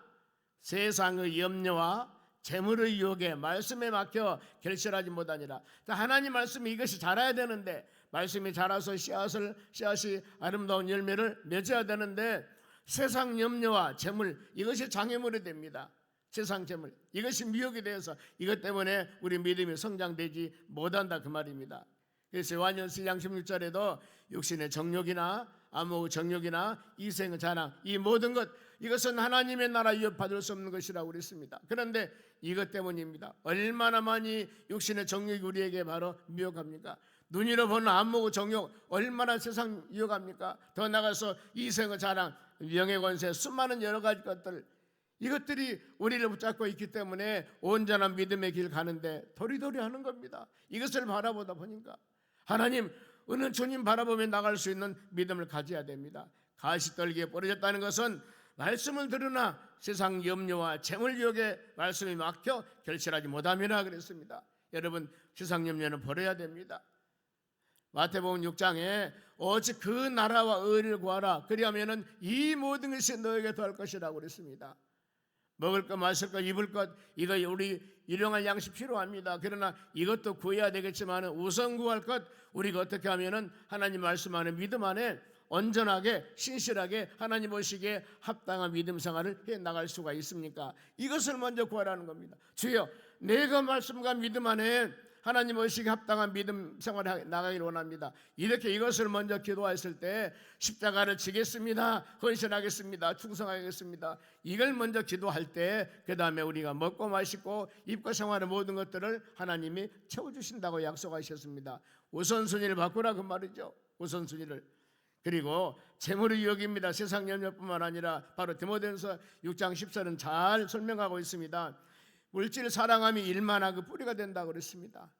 세상의 염려와 재물의 유혹에 말씀에 막혀 결실하지 못하니라. 하나님 말씀이 이것이 자라야 되는데 말씀이 자라서 씨앗이 아름다운 열매를 맺어야 되는데 세상 염려와 재물 이것이 장애물이 됩니다. 세상 재물 이것이 미혹이 되어서 이것 때문에 우리 믿음이 성장되지 못한다 그 말입니다. 그래서 요한일서 16절에도 육신의 정욕이나 암호 정욕이나 이생의 자랑 이 모든 것 이것은 하나님의 나라 위협받을 수 없는 것이라고 그랬습니다. 그런데 이것 때문입니다. 얼마나 많이 육신의 정욕이 우리에게 바로 미혹합니까? 눈으로 보는 안목 정욕 얼마나 세상 유혹합니까? 더 나가서 이생의 자랑 명예 권세 수많은 여러 가지 것들 이것들이 우리를 붙잡고 있기 때문에 온전한 믿음의 길 가는데 도리도리 하는 겁니다. 이것을 바라보다 보니까 하나님 은은 주님 바라보며 나갈 수 있는 믿음을 가져야 됩니다. 가시떨기에 뿌려졌다는 것은 말씀을 들으나 세상 염려와 재물 유혹에 말씀이 막혀 결실하지 못함이라 그랬습니다. 여러분 세상 염려는 버려야 됩니다. 마태복음 6장에 오직 그 나라와 의를 구하라 그리하면은 이 모든 것이 너에게 더할 것이라고 그랬습니다. 먹을 것, 마실 것, 입을 것 이거 우리 일용할 양식 필요합니다. 그러나 이것도 구해야 되겠지만 우선 구할 것 우리가 어떻게 하면은 하나님 말씀 안에 믿음 안에 온전하게 신실하게 하나님 보시기에 합당한 믿음 생활을 해 나갈 수가 있습니까? 이것을 먼저 구하라는 겁니다. 주여 내가 말씀과 믿음 안에 하나님 보시기에 합당한 믿음 생활을 나가기를 원합니다. 이렇게 이것을 먼저 기도했을 때 십자가를 지겠습니다. 헌신하겠습니다. 충성하겠습니다. 이걸 먼저 기도할 때 그 다음에 우리가 먹고 마시고 입고 생활의 모든 것들을 하나님이 채워주신다고 약속하셨습니다. 우선순위를 바꾸라 그 말이죠. 우선순위를. 그리고 재물의 유혹입니다. 세상 염려뿐만 아니라 바로 디모데전서 6장 10절은 잘 설명하고 있습니다. 물질 사랑함이 일만한 그 뿌리가 된다고 그랬습니다.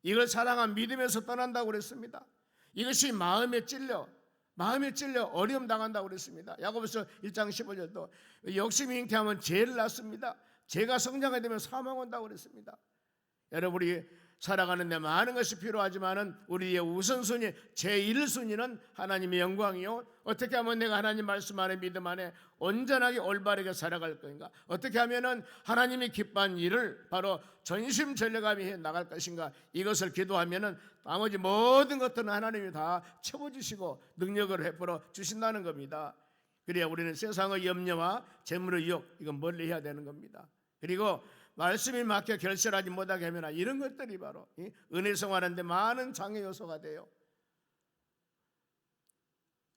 이걸 사랑한 믿음에서 떠난다고 그랬습니다. 이것이 마음에 찔려 어려움 당한다고 그랬습니다. 야고보서 1장 15절도 욕심이 잉태하면 죄를 낳습니다. 죄가 성장하게 되면 사망 온다고 그랬습니다. 여러분이 살아가는데 많은 것이 필요하지만은 우리의 우선순위 제1순위는 하나님의 영광이요. 어떻게 하면 내가 하나님 말씀 안에 믿음 안에 온전하게 올바르게 살아갈 것인가? 어떻게 하면은 하나님이 기뻐한 일을 바로 전심전력하며 해 나갈 것인가? 이것을 기도하면은 나머지 모든 것들은 하나님이 다 채워주시고 능력을 베풀어 주신다는 겁니다. 그래야 우리는 세상의 염려와 재물의 유혹 이건 멀리 해야 되는 겁니다. 그리고 말씀이 막혀 결실하지 못하게 하면 이런 것들이 바로 은혜 생활하는데 많은 장애 요소가 돼요.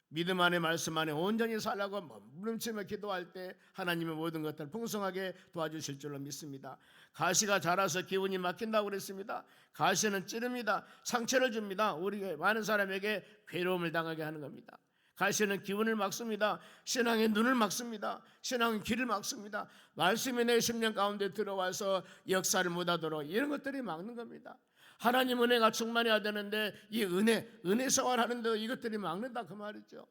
믿음 안에 말씀 안에 온전히 살라고 몸부림치며 기도할 때 하나님의 모든 것들을 풍성하게 도와주실 줄로 믿습니다. 가시가 자라서 기운이 막힌다고 그랬습니다. 가시는 찌릅니다. 상처를 줍니다. 우리 많은 사람에게 괴로움을 당하게 하는 겁니다. 가시는 기운을 막습니다. 신앙의 눈을 막습니다. 신앙의 길을 막습니다. 말씀이 내 심령 가운데 들어와서 역사를 못하도록 이런 것들이 막는 겁니다. 하나님 은혜가 충만해야 되는데 이 은혜 생활하는데 이것들이 막는다 그 말이죠.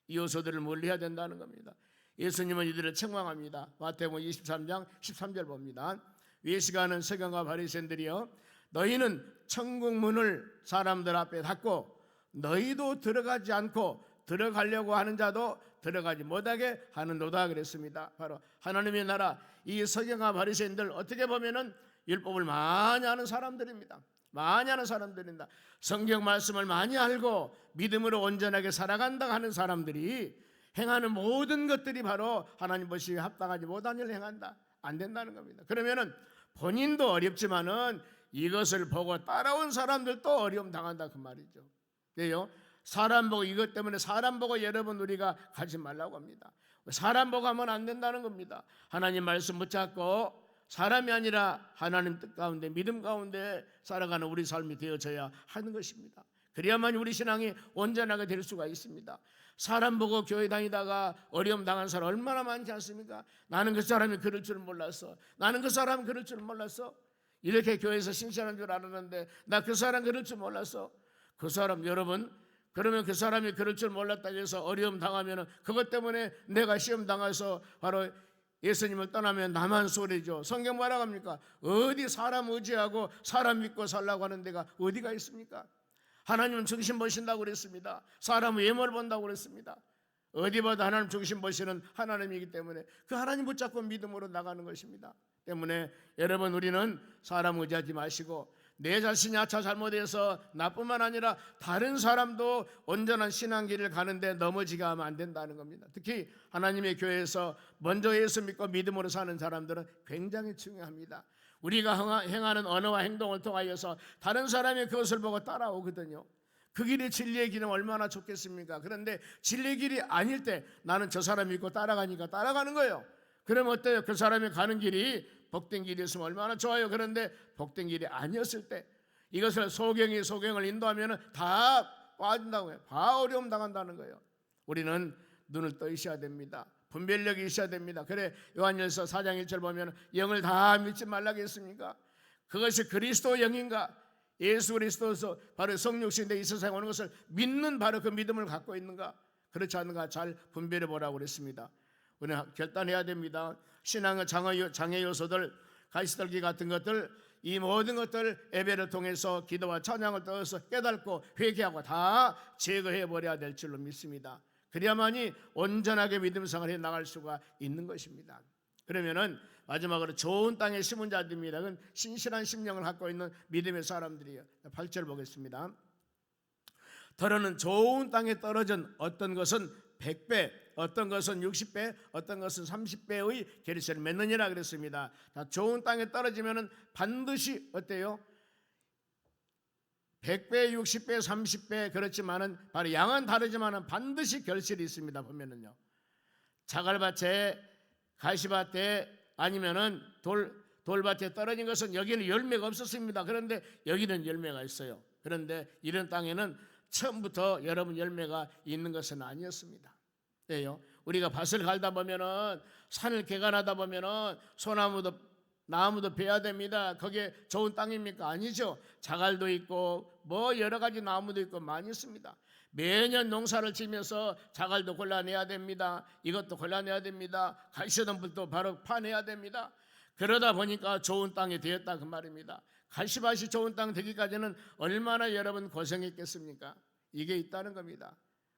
이 요소들을 멀리해야 된다는 겁니다. 예수님은 이들을 책망합니다. 마태복음 23장 13절 봅니다. 외식하는 서경과 바리새인들이여 너희는 천국 문을 사람들 앞에 닫고 너희도 들어가지 않고 들어가려고 하는 자도 들어가지 못하게 하는도다 그랬습니다. 바로 하나님의 나라 이 서경과 바리새인들 어떻게 보면은 율법을 많이 아는 사람들입니다. 많이 하는 사람들입니다. 성경 말씀을 많이 알고 믿음으로 온전하게 살아간다 하는 사람들이 행하는 모든 것들이 바로 하나님 보시기에 합당하지 못한 일을 행한다. 안 된다는 겁니다. 그러면은 본인도 어렵지만은 이것을 보고 따라온 사람들도 어려움 당한다 그 말이죠. 왜요? 사람 보고 이것 때문에 사람 보고 여러분 우리가 가지 말라고 합니다. 사람 보고 하면 안 된다는 겁니다. 하나님 말씀 붙잡고 사람이 아니라 하나님 뜻 가운데 믿음 가운데 살아가는 우리 삶이 되어져야 하는 것입니다. 그래야만 우리 신앙이 온전하게 될 수가 있습니다. 사람 보고 교회 다니다가 어려움 당한 사람 얼마나 많지 않습니까? 나는 그 사람이 그럴 줄 몰랐어. 나는 그 사람이 그럴 줄 몰랐어. 이렇게 교회에서 신실한 줄 알았는데 나 그 사람 그럴 줄 몰랐어. 그 사람 여러분 그러면 그 사람이 그럴 줄 몰랐다고 해서 어려움 당하면 그것 때문에 내가 시험 당해서 바로 예수님을 떠나면 나만 소리죠. 성경 뭐라고 합니까? 어디 사람 의지하고 사람 믿고 살라고 하는 데가 어디가 있습니까? 하나님은 중심 보신다고 그랬습니다. 사람은 외모를 본다고 그랬습니다. 어디 봐도 하나님 중심 보시는 하나님이기 때문에 그 하나님 붙잡고 믿음으로 나가는 것입니다. 때문에 여러분 우리는 사람 의지하지 마시고 내 자신이 아차 잘못해서 나뿐만 아니라 다른 사람도 온전한 신앙길을 가는데 넘어지게 하면 안 된다는 겁니다. 특히 하나님의 교회에서 먼저 예수 믿고 믿음으로 사는 사람들은 굉장히 중요합니다. 우리가 행하는 언어와 행동을 통하여서 다른 사람이 그것을 보고 따라오거든요. 그 길이 진리의 길은 얼마나 좋겠습니까? 그런데 진리의 길이 아닐 때 나는 저 사람 믿고 따라가니까 따라가는 거예요. 그러면 어때요? 그 사람이 가는 길이 복된 길이었으면 얼마나 좋아요. 그런데 복된 길이 아니었을 때 이것을 소경을 인도하면 다 빠진다고 해요. 다 어려움 당한다는 거예요. 우리는 눈을 떠있어야 됩니다. 분별력이 있어야 됩니다. 그래 요한일서 4장 1절 보면 영을 다 믿지 말라고 했습니까? 그것이 그리스도 영인가? 예수 그리스도서 바로 성육신대 이 세상에 오는 것을 믿는 바로 그 믿음을 갖고 있는가? 그렇지 않은가 잘 분별해 보라고 그랬습니다. 우리는 결단해야 됩니다. 신앙의 장애 요소들, 가시떨기 같은 것들, 이 모든 것들 예배를 통해서 기도와 찬양을 통해서 깨닫고 회개하고 다 제거해 버려야 될 줄로 믿습니다. 그래야만이 온전하게 믿음 생활해 나갈 수가 있는 것입니다. 그러면은 마지막으로 좋은 땅에 심은 자들입니다. 그건 신실한 심령을 갖고 있는 믿음의 사람들이에요. 8절 보겠습니다. 더러는 좋은 땅에 떨어진 어떤 것은 100배, 어떤 것은 60배, 어떤 것은 30배의 결실을 맺느니라 그랬습니다. 자, 좋은 땅에 떨어지면은 반드시 어때요? 100배, 60배, 30배 그렇지만은 바로 양은 다르지만은 반드시 결실이 있습니다. 보면은요. 자갈밭에, 가시밭에 아니면은 돌밭에 떨어진 것은 여기는 열매가 없었습니다. 그런데 여기는 열매가 있어요. 그런데 이런 땅에는 처음부터 여러분 열매가 있는 것은 아니었습니다. 왜요? 우리가 밭을 갈다 보면은 산을 개간하다 보면은 소나무도 나무도 베야 됩니다. 그게 좋은 땅입니까? 아니죠. 자갈도 있고 뭐 여러 가지 나무도 있고 많이 있습니다. 매년 농사를 지면서 자갈도 골라내야 됩니다. 이것도 골라내야 됩니다. 가시덤불도 바로 파내야 됩니다. 그러다 보니까 좋은 땅이 되었다 그 말입니다. 갈시밭이 좋은 땅 되기까지는 얼마나 여러분 고생했겠습니까? 이게 있다는 겁니다.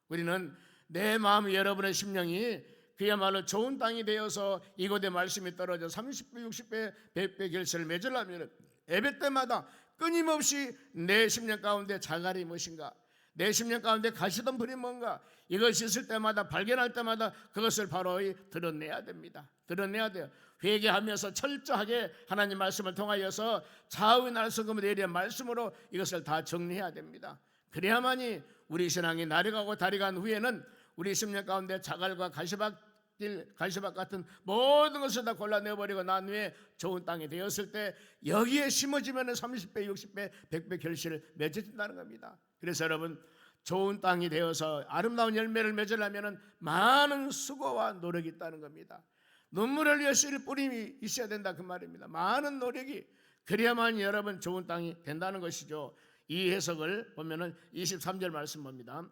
우리는 내 마음, 여러분의 심령이 그야말로 좋은 땅이 되어서 이곳에 말씀이 떨어져 30배, 60배, 100배 결실을 맺으려면 예배 때마다 끊임없이 내 심령 가운데 자갈이 무엇인가, 내 심령 가운데 가시던 불이 뭔가, 이것이 있을 때마다, 발견할 때마다 그것을 바로 드러내야 됩니다. 드러내야 돼요. 회개하면서 철저하게 하나님 말씀을 통하여서 좌우의 날성금을 내리는 말씀으로 이것을 다 정리해야 됩니다. 그래야만이 우리 신앙이 날이 가고 달이 간 후에는 우리 심령 가운데 자갈과 가시밭 같은 모든 것을 다 골라내버리고 난 후에 좋은 땅이 되었을 때 여기에 심어지면 30배, 60배, 100배 결실을 맺어진다는 겁니다. 그래서 여러분, 좋은 땅이 되어서 아름다운 열매를 맺으려면 많은 수고와 노력이 있다는 겁니다. 눈물을 흘려 씨를 뿌림이 있어야 된다 그 말입니다. 많은 노력이, 그래야만 여러분 좋은 땅이 된다는 것이죠. 이 해석을 보면은 23절 말씀 봅니다.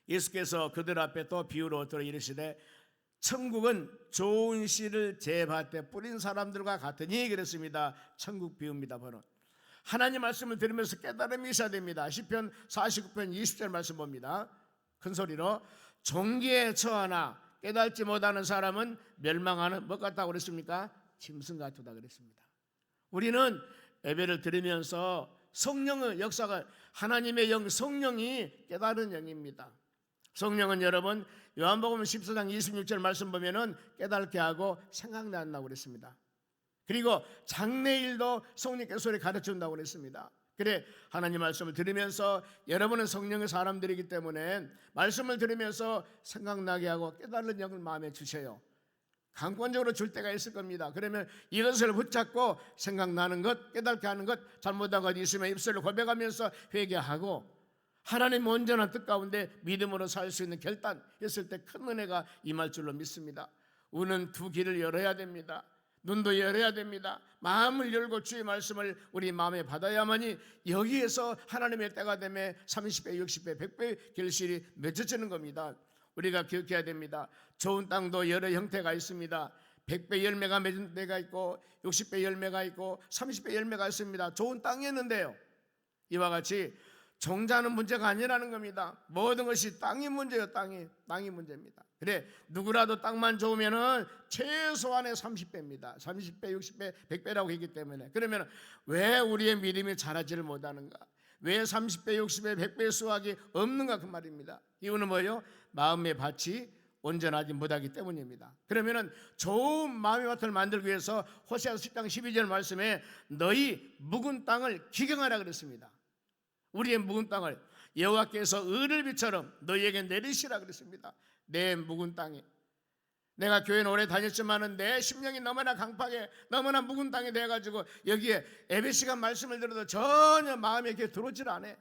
예수께서 그들 앞에 또 비유로 들어 이르시되 천국은 좋은 씨를 제 밭에 뿌린 사람들과 같으니 그랬습니다. 천국 비유입니다. 바로 하나님 말씀을 들으면서 깨달음이 있어야 됩니다. 시편 49편 20절 말씀 봅니다. 큰 소리로 종기에 처하나 깨닫지 못하는 사람은 멸망하는 뭐 같다고 그랬습니까? 짐승 같다 그랬습니다. 우리는 예배를 들으면서 성령의 역사가, 하나님의 영 성령이 깨달은 영입니다. 성령은 여러분 요한복음 14장 26절 말씀 보면은 깨닫게 하고 생각난다고 그랬습니다. 그리고 장래일도 성령께서 가르쳐준다고 그랬습니다. 그래, 하나님 말씀을 들으면서 여러분은 성령의 사람들이기 때문에 말씀을 들으면서 생각나게 하고 깨달은 영을 마음에 주셔요. 강권적으로 줄 때가 있을 겁니다. 그러면 이것을 붙잡고 생각나는 것, 깨닫게 하는 것, 잘못한 것 있으면 입술로 고백하면서 회개하고 하나님 온전한 뜻 가운데 믿음으로 살 수 있는 결단했을 때 큰 은혜가 임할 줄로 믿습니다. 우는 두 귀를 열어야 됩니다. 눈도 열어야 됩니다. 마음을 열고 주의 말씀을 우리 마음에 받아야만이 여기에서 하나님의 때가 되면 30배, 60배, 100배 결실이 맺어지는 겁니다. 우리가 기억해야 됩니다. 좋은 땅도 여러 형태가 있습니다. 100배 열매가 맺은 데가 있고 60배 열매가 있고 30배 열매가 있습니다. 좋은 땅이었는데요, 이와 같이 종자는 문제가 아니라는 겁니다. 모든 것이 땅이 문제예요. 땅이 문제입니다. 그래, 누구라도 땅만 좋으면은 최소한의 30배입니다. 30배, 60배, 100배라고 했기 때문에. 그러면 왜 우리의 믿음이 자라지를 못하는가? 왜 30배, 60배, 100배의 수확이 없는가 그 말입니다. 이유는 뭐예요? 마음의 밭이 온전하지 못하기 때문입니다. 그러면은 좋은 마음의 밭을 만들기 위해서 호세아서 10장 12절 말씀에 너희 묵은 땅을 기경하라 그랬습니다. 우리의 묵은 땅을 여호와께서 을을 비처럼 너희에게 내리시라 그랬습니다. 내 묵은 땅에, 내가 교회는 오래 다녔지만은 내 심령이 너무나 강팍해, 너무나 묵은 땅이 돼가지고 여기에 예배 시간 말씀을 들어도 전혀 마음에 이렇게 들어오질 않아.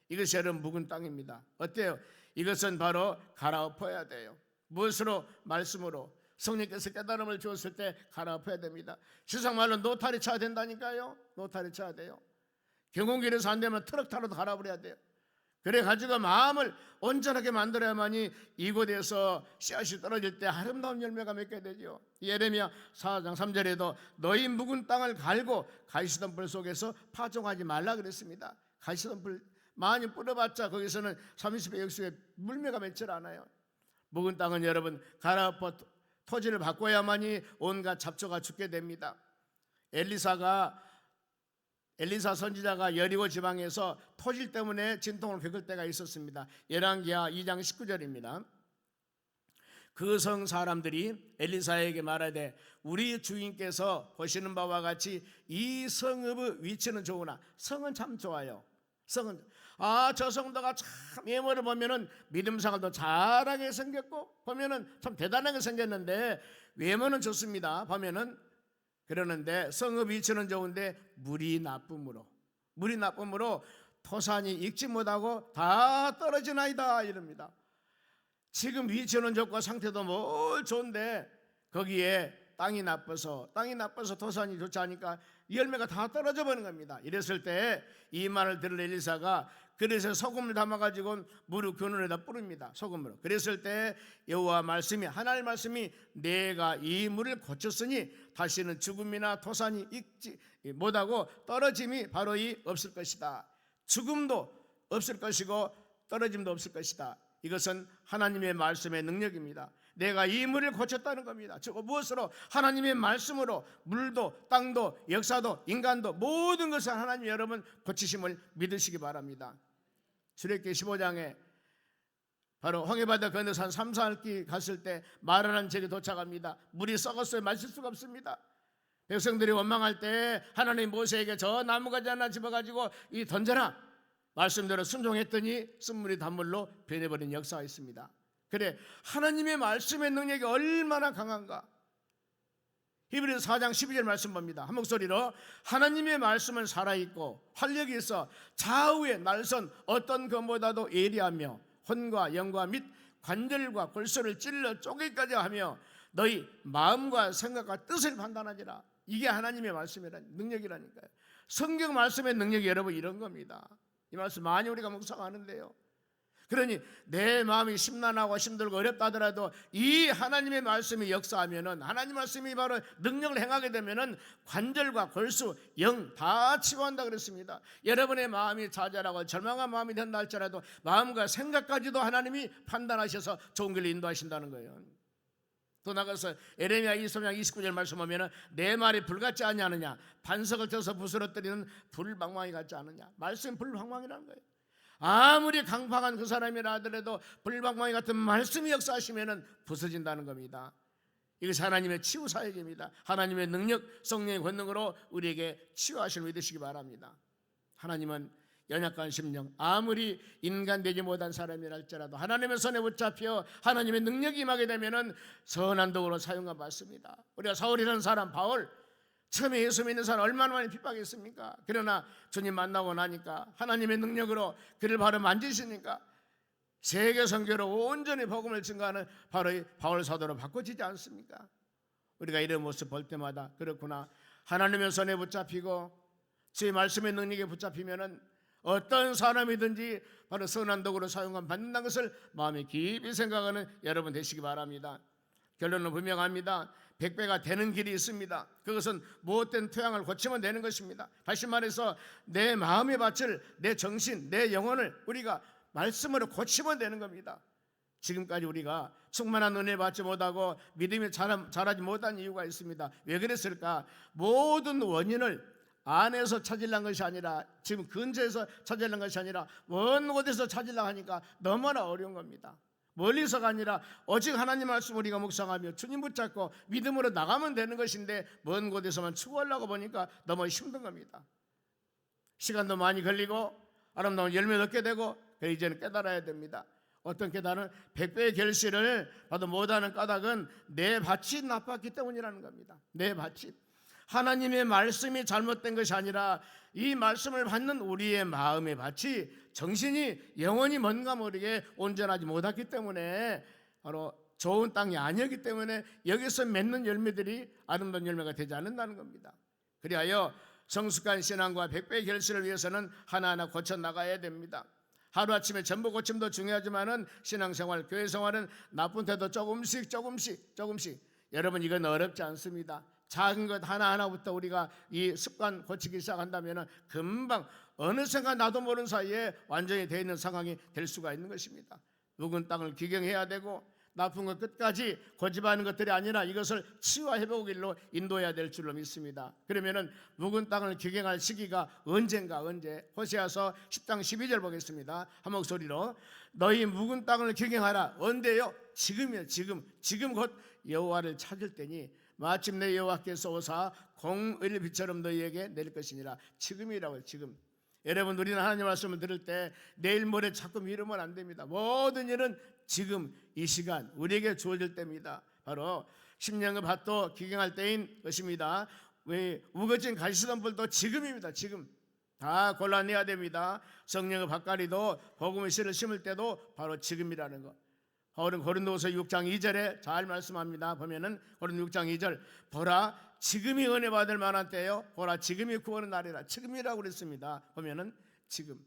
이것이 여러분 묵은 땅입니다. 어때요? 이것은 바로 갈아엎어야 돼요. 무엇으로? 말씀으로. 성령께서 깨달음을 주었을 때 갈아엎어야 됩니다. 세상 말로 노타리 쳐야 된다니까요. 노타리 쳐야 돼요. 경운길에서 안 되면 트럭 타러도 갈아버려야 돼요. 그래 가지고 마음을 온전하게 만들어야만이 이곳에서 씨앗이 떨어질 때 아름다운 열매가 맺게 되죠. 예레미야 4장 3절에도 너희 묵은 땅을 갈고 가시던 불 속에서 파종하지 말라 그랬습니다. 가시던 불 많이 뿌려봤자 거기서는 30배 60배 물매가 맺질 않아요. 묵은 땅은 여러분 갈아엎어 토지를 바꿔야만이 온갖 잡초가 죽게 됩니다. 엘리사 선지자가 여리고 지방에서 토질 때문에 진통을 겪을 때가 있었습니다. 열왕기하 2장 19절입니다. 그 성 사람들이 엘리사에게 말하되 우리 주인께서 보시는 바와 같이 이 성읍의 위치는 좋으나, 성은 참 좋아요. 성은 저 성도가 참 예물을 보면은 믿음생활도 잘하게 생겼고 보면은 참 대단하게 생겼는데 외모는 좋습니다. 보면은 그러는데 성읍 위치는 좋은데 물이 나쁨으로 토산이 익지 못하고 다 떨어지나이다 이럽니다. 지금 위치는 좋고 상태도 뭘 좋은데 거기에 땅이 나빠서 토산이 좋지 않으니까 열매가 다 떨어져 버리는 겁니다. 이랬을 때 이 말을 들은 엘리사가 그래서 소금을 담아가지고 무릎 근원에다 뿌립니다. 소금으로. 그랬을 때 여호와 말씀이, 하나님의 말씀이 내가 이 물을 고쳤으니 다시는 죽음이나 토산이 있지 못하고 떨어짐이 바로 없을 것이다. 죽음도 없을 것이고 떨어짐도 없을 것이다. 이것은 하나님의 말씀의 능력입니다. 내가 이 물을 고쳤다는 겁니다. 즉 무엇으로? 하나님의 말씀으로. 물도 땅도 역사도 인간도 모든 것을 하나님 여러분 고치심을 믿으시기 바랍니다. 출애굽기 15장에 바로 홍해바다 건너서 한 3, 4일기 갔을 때 마라란 지역에 도착합니다. 물이 썩었어요. 마실 수가 없습니다. 백성들이 원망할 때 하나님 모세에게 저 나무가지 하나 집어가지고 이 던져라 말씀대로 순종했더니 쓴물이 단물로 변해버린 역사가 있습니다. 그래, 하나님의 말씀의 능력이 얼마나 강한가. 히브리서 4장 12절 말씀 봅니다. 한 목소리로 하나님의 말씀은 살아있고 활력이 있어 좌우의 날선 어떤 것보다도 예리하며 혼과 영과 및 관절과 골수를 찔러 쪼개기까지 하며 너희 마음과 생각과 뜻을 판단하지라. 이게 하나님의 말씀이란 능력이라니까요. 성경 말씀의 능력이 여러분 이런 겁니다. 이 말씀 많이 우리가 묵상하는데요. 그러니 내 마음이 심란하고 힘들고 어렵다 하더라도 이 하나님의 말씀이 역사하면은, 하나님 말씀이 바로 능력을 행하게 되면은 관절과 골수, 영 다 치유한다 그랬습니다. 여러분의 마음이 좌절하고 절망한 마음이 된다 할지라도 마음과 생각까지도 하나님이 판단하셔서 좋은 길로 인도하신다는 거예요. 또 나가서 에레미야 23장 29절 말씀 보면은 내 말이 불같지 아니하느냐, 반석을 쳐서 부스러뜨리는 불방망이 같지 않느냐. 말씀 불방망이라는 거예요. 아무리 강팍한 그 사람이라 하더라도 불방망이 같은 말씀이 역사하시면은 부서진다는 겁니다. 이것이 하나님의 치유 사역입니다. 하나님의 능력, 성령의 권능으로 우리에게 치유하시는 믿으시기 바랍니다. 하나님은 연약한 심령, 아무리 인간 되지 못한 사람이라 할지라도 하나님의 손에 붙잡혀 하나님의 능력이 임하게 되면은 선한 도구로 사용하 받습니다. 우리가 사울이라는 사람, 바울, 처음에 예수 믿는 사람 얼마나 많이 핍박했습니까? 그러나 주님 만나고 나니까 하나님의 능력으로 그를 바로 만지시니까 세계 선교로 온전히 복음을 증거하는 바로 이 바울 사도로 바꿔지지 않습니까? 우리가 이런 모습 볼 때마다 그렇구나. 하나님의 손에 붙잡히고 주의 말씀의 능력에 붙잡히면은 어떤 사람이든지 바로 선한 도구로 사용함 받는다는 것을 마음에 깊이 생각하는 여러분 되시기 바랍니다. 결론은 분명합니다. 100배가 되는 길이 있습니다. 그것은 못된 토양을 고치면 되는 것입니다. 다시 말해서 내 마음의 밭을, 내 정신, 내 영혼을 우리가 말씀으로 고치면 되는 겁니다. 지금까지 우리가 충만한 은혜 받지 못하고 믿음이 자라지 못한 이유가 있습니다. 왜 그랬을까? 모든 원인을 안에서 찾으려는 것이 아니라, 지금 근처에서 찾으려는 것이 아니라 먼 곳에서 찾으려고 하니까 너무나 어려운 겁니다. 멀리서가 아니라 오직 하나님 말씀 우리가 묵상하며 주님 붙잡고 믿음으로 나가면 되는 것인데 먼 곳에서만 추구하려고 보니까 너무 힘든 겁니다. 시간도 많이 걸리고 아름다운 열매도 얻게 되고, 이제는 깨달아야 됩니다. 어떤 깨달은 100배의 결실을 받아 못하는 까닭은 내 밭이 나빴기 때문이라는 겁니다. 내 밭이, 하나님의 말씀이 잘못된 것이 아니라 이 말씀을 받는 우리의 마음의 밭이, 정신이, 영혼이 뭔가 모르게 온전하지 못했기 때문에 바로 좋은 땅이 아니었기 때문에 여기서 맺는 열매들이 아름다운 열매가 되지 않는다는 겁니다. 그리하여 성숙한 신앙과 100배의 결실을 위해서는 하나하나 고쳐나가야 됩니다. 하루아침에 전부 고침도 중요하지만은 신앙생활, 교회생활은 나쁜 태도 조금씩 여러분 이건 어렵지 않습니다. 작은 것 하나하나부터 우리가 이 습관 고치기 시작한다면 금방 어느 순간 나도 모르는 사이에 완전히 되어 있는 상황이 될 수가 있는 것입니다. 묵은 땅을 기경해야 되고 나쁜 것 끝까지 고집하는 것들이 아니라 이것을 치유와 회복의 길로 인도해야 될 줄로 믿습니다. 그러면은 묵은 땅을 기경할 시기가 언젠가, 언제? 호세아서 10장 12절 보겠습니다. 한 목소리로 너희 묵은 땅을 기경하라. 언제요? 지금이요. 지금 곧 여호와를 찾을 때니 마침내 여호와께서 오사 공의를 빛처럼 너희에게 내릴 것이니라. 지금이라고요. 지금. 여러분, 우리는 하나님 말씀을 들을 때 내일 모레 자꾸 미루면 안 됩니다. 모든 일은 지금 이 시간 우리에게 주어질 때입니다. 바로 10년의 밭도 기경할 때인 것입니다. 왜 우거진 가시덤불도 지금입니다. 지금 다 골라내야 됩니다. 성령의 밭가리도 복음의 씨를 심을 때도 바로 지금이라는 것. 바울은 고린도후서 6장 2절에 잘 말씀합니다. 보면은 고린도 6장 2절, 보라 지금이 은혜 받을 만한 때요, 보라 지금이 구원의 날이라. 지금이라고 그랬습니다. 보면은 지금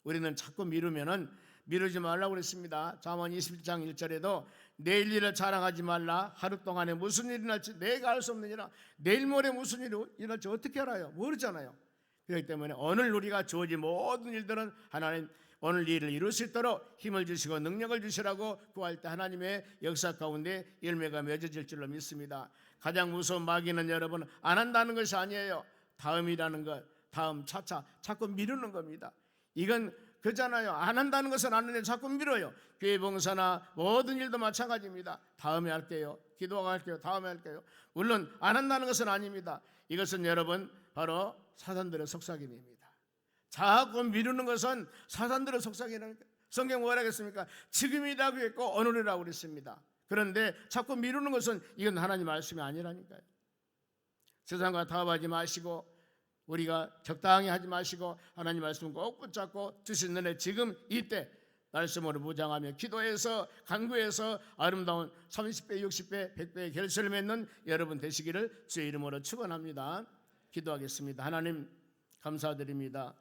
우리는 자꾸 미루면은 미루지 말라고 그랬습니다. 잠언 21장 1절에도 내일 일을 자랑하지 말라. 하루 동안에 무슨 일이 날지 내가 알 수 없느니라. 내일 모레 무슨 일이 일어날지 어떻게 알아요? 모르잖아요. 그렇기 때문에 오늘 우리가 주어진 모든 일들은 하나님 오늘 일을 이룰 수 있도록 힘을 주시고 능력을 주시라고 구할 때 하나님의 역사 가운데 열매가 맺어질 줄로 믿습니다. 가장 무서운 마귀는 여러분 안 한다는 것이 아니에요. 다음이라는 것, 다음 차차 자꾸 미루는 겁니다. 이건 그잖아요. 안 한다는 것은 아는데 자꾸 미뤄요. 교회 봉사나 모든 일도 마찬가지입니다. 다음에 할게요. 기도하고 할게요. 다음에 할게요. 물론 안 한다는 것은 아닙니다. 이것은 여러분 바로 사단들의 속삭임입니다. 자꾸 미루는 것은 사단들의 속삭임이라니까. 성경 뭐라 했습니까? 지금이라고 했고 오늘이라고 그랬습니다. 그런데 자꾸 미루는 것은 이건 하나님 말씀이 아니라니까요. 세상과 타협하지 마시고 우리가 적당히 하지 마시고 하나님 말씀 꼭 붙잡고 주신 은혜 지금 이때 말씀으로 무장하며 기도해서 간구해서 아름다운 30배, 60배, 100배의 결실을 맺는 여러분 되시기를 주의 이름으로 축원합니다. 기도하겠습니다. 하나님 감사드립니다.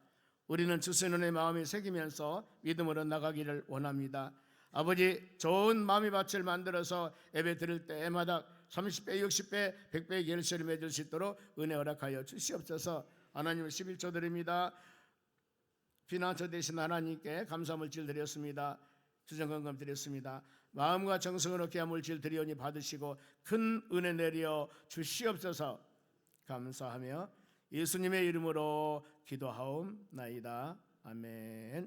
우리는 주신 은혜의 마음에 새기면서 믿음으로 나가기를 원합니다. 아버지 좋은 마음의 밭을 만들어서 예배 드릴 때마다 30배, 60배, 100배의 결실을 맺을 수 있도록 은혜 허락하여 주시옵소서. 하나님 11조 드립니다. 피난처 되신 하나님께 감사물질 드렸습니다. 주정건금 드렸습니다. 마음과 정성으로 귀한물질 드리오니 받으시고 큰 은혜 내려 주시옵소서. 감사하며 예수님의 이름으로 기도하옵나이다. 아멘.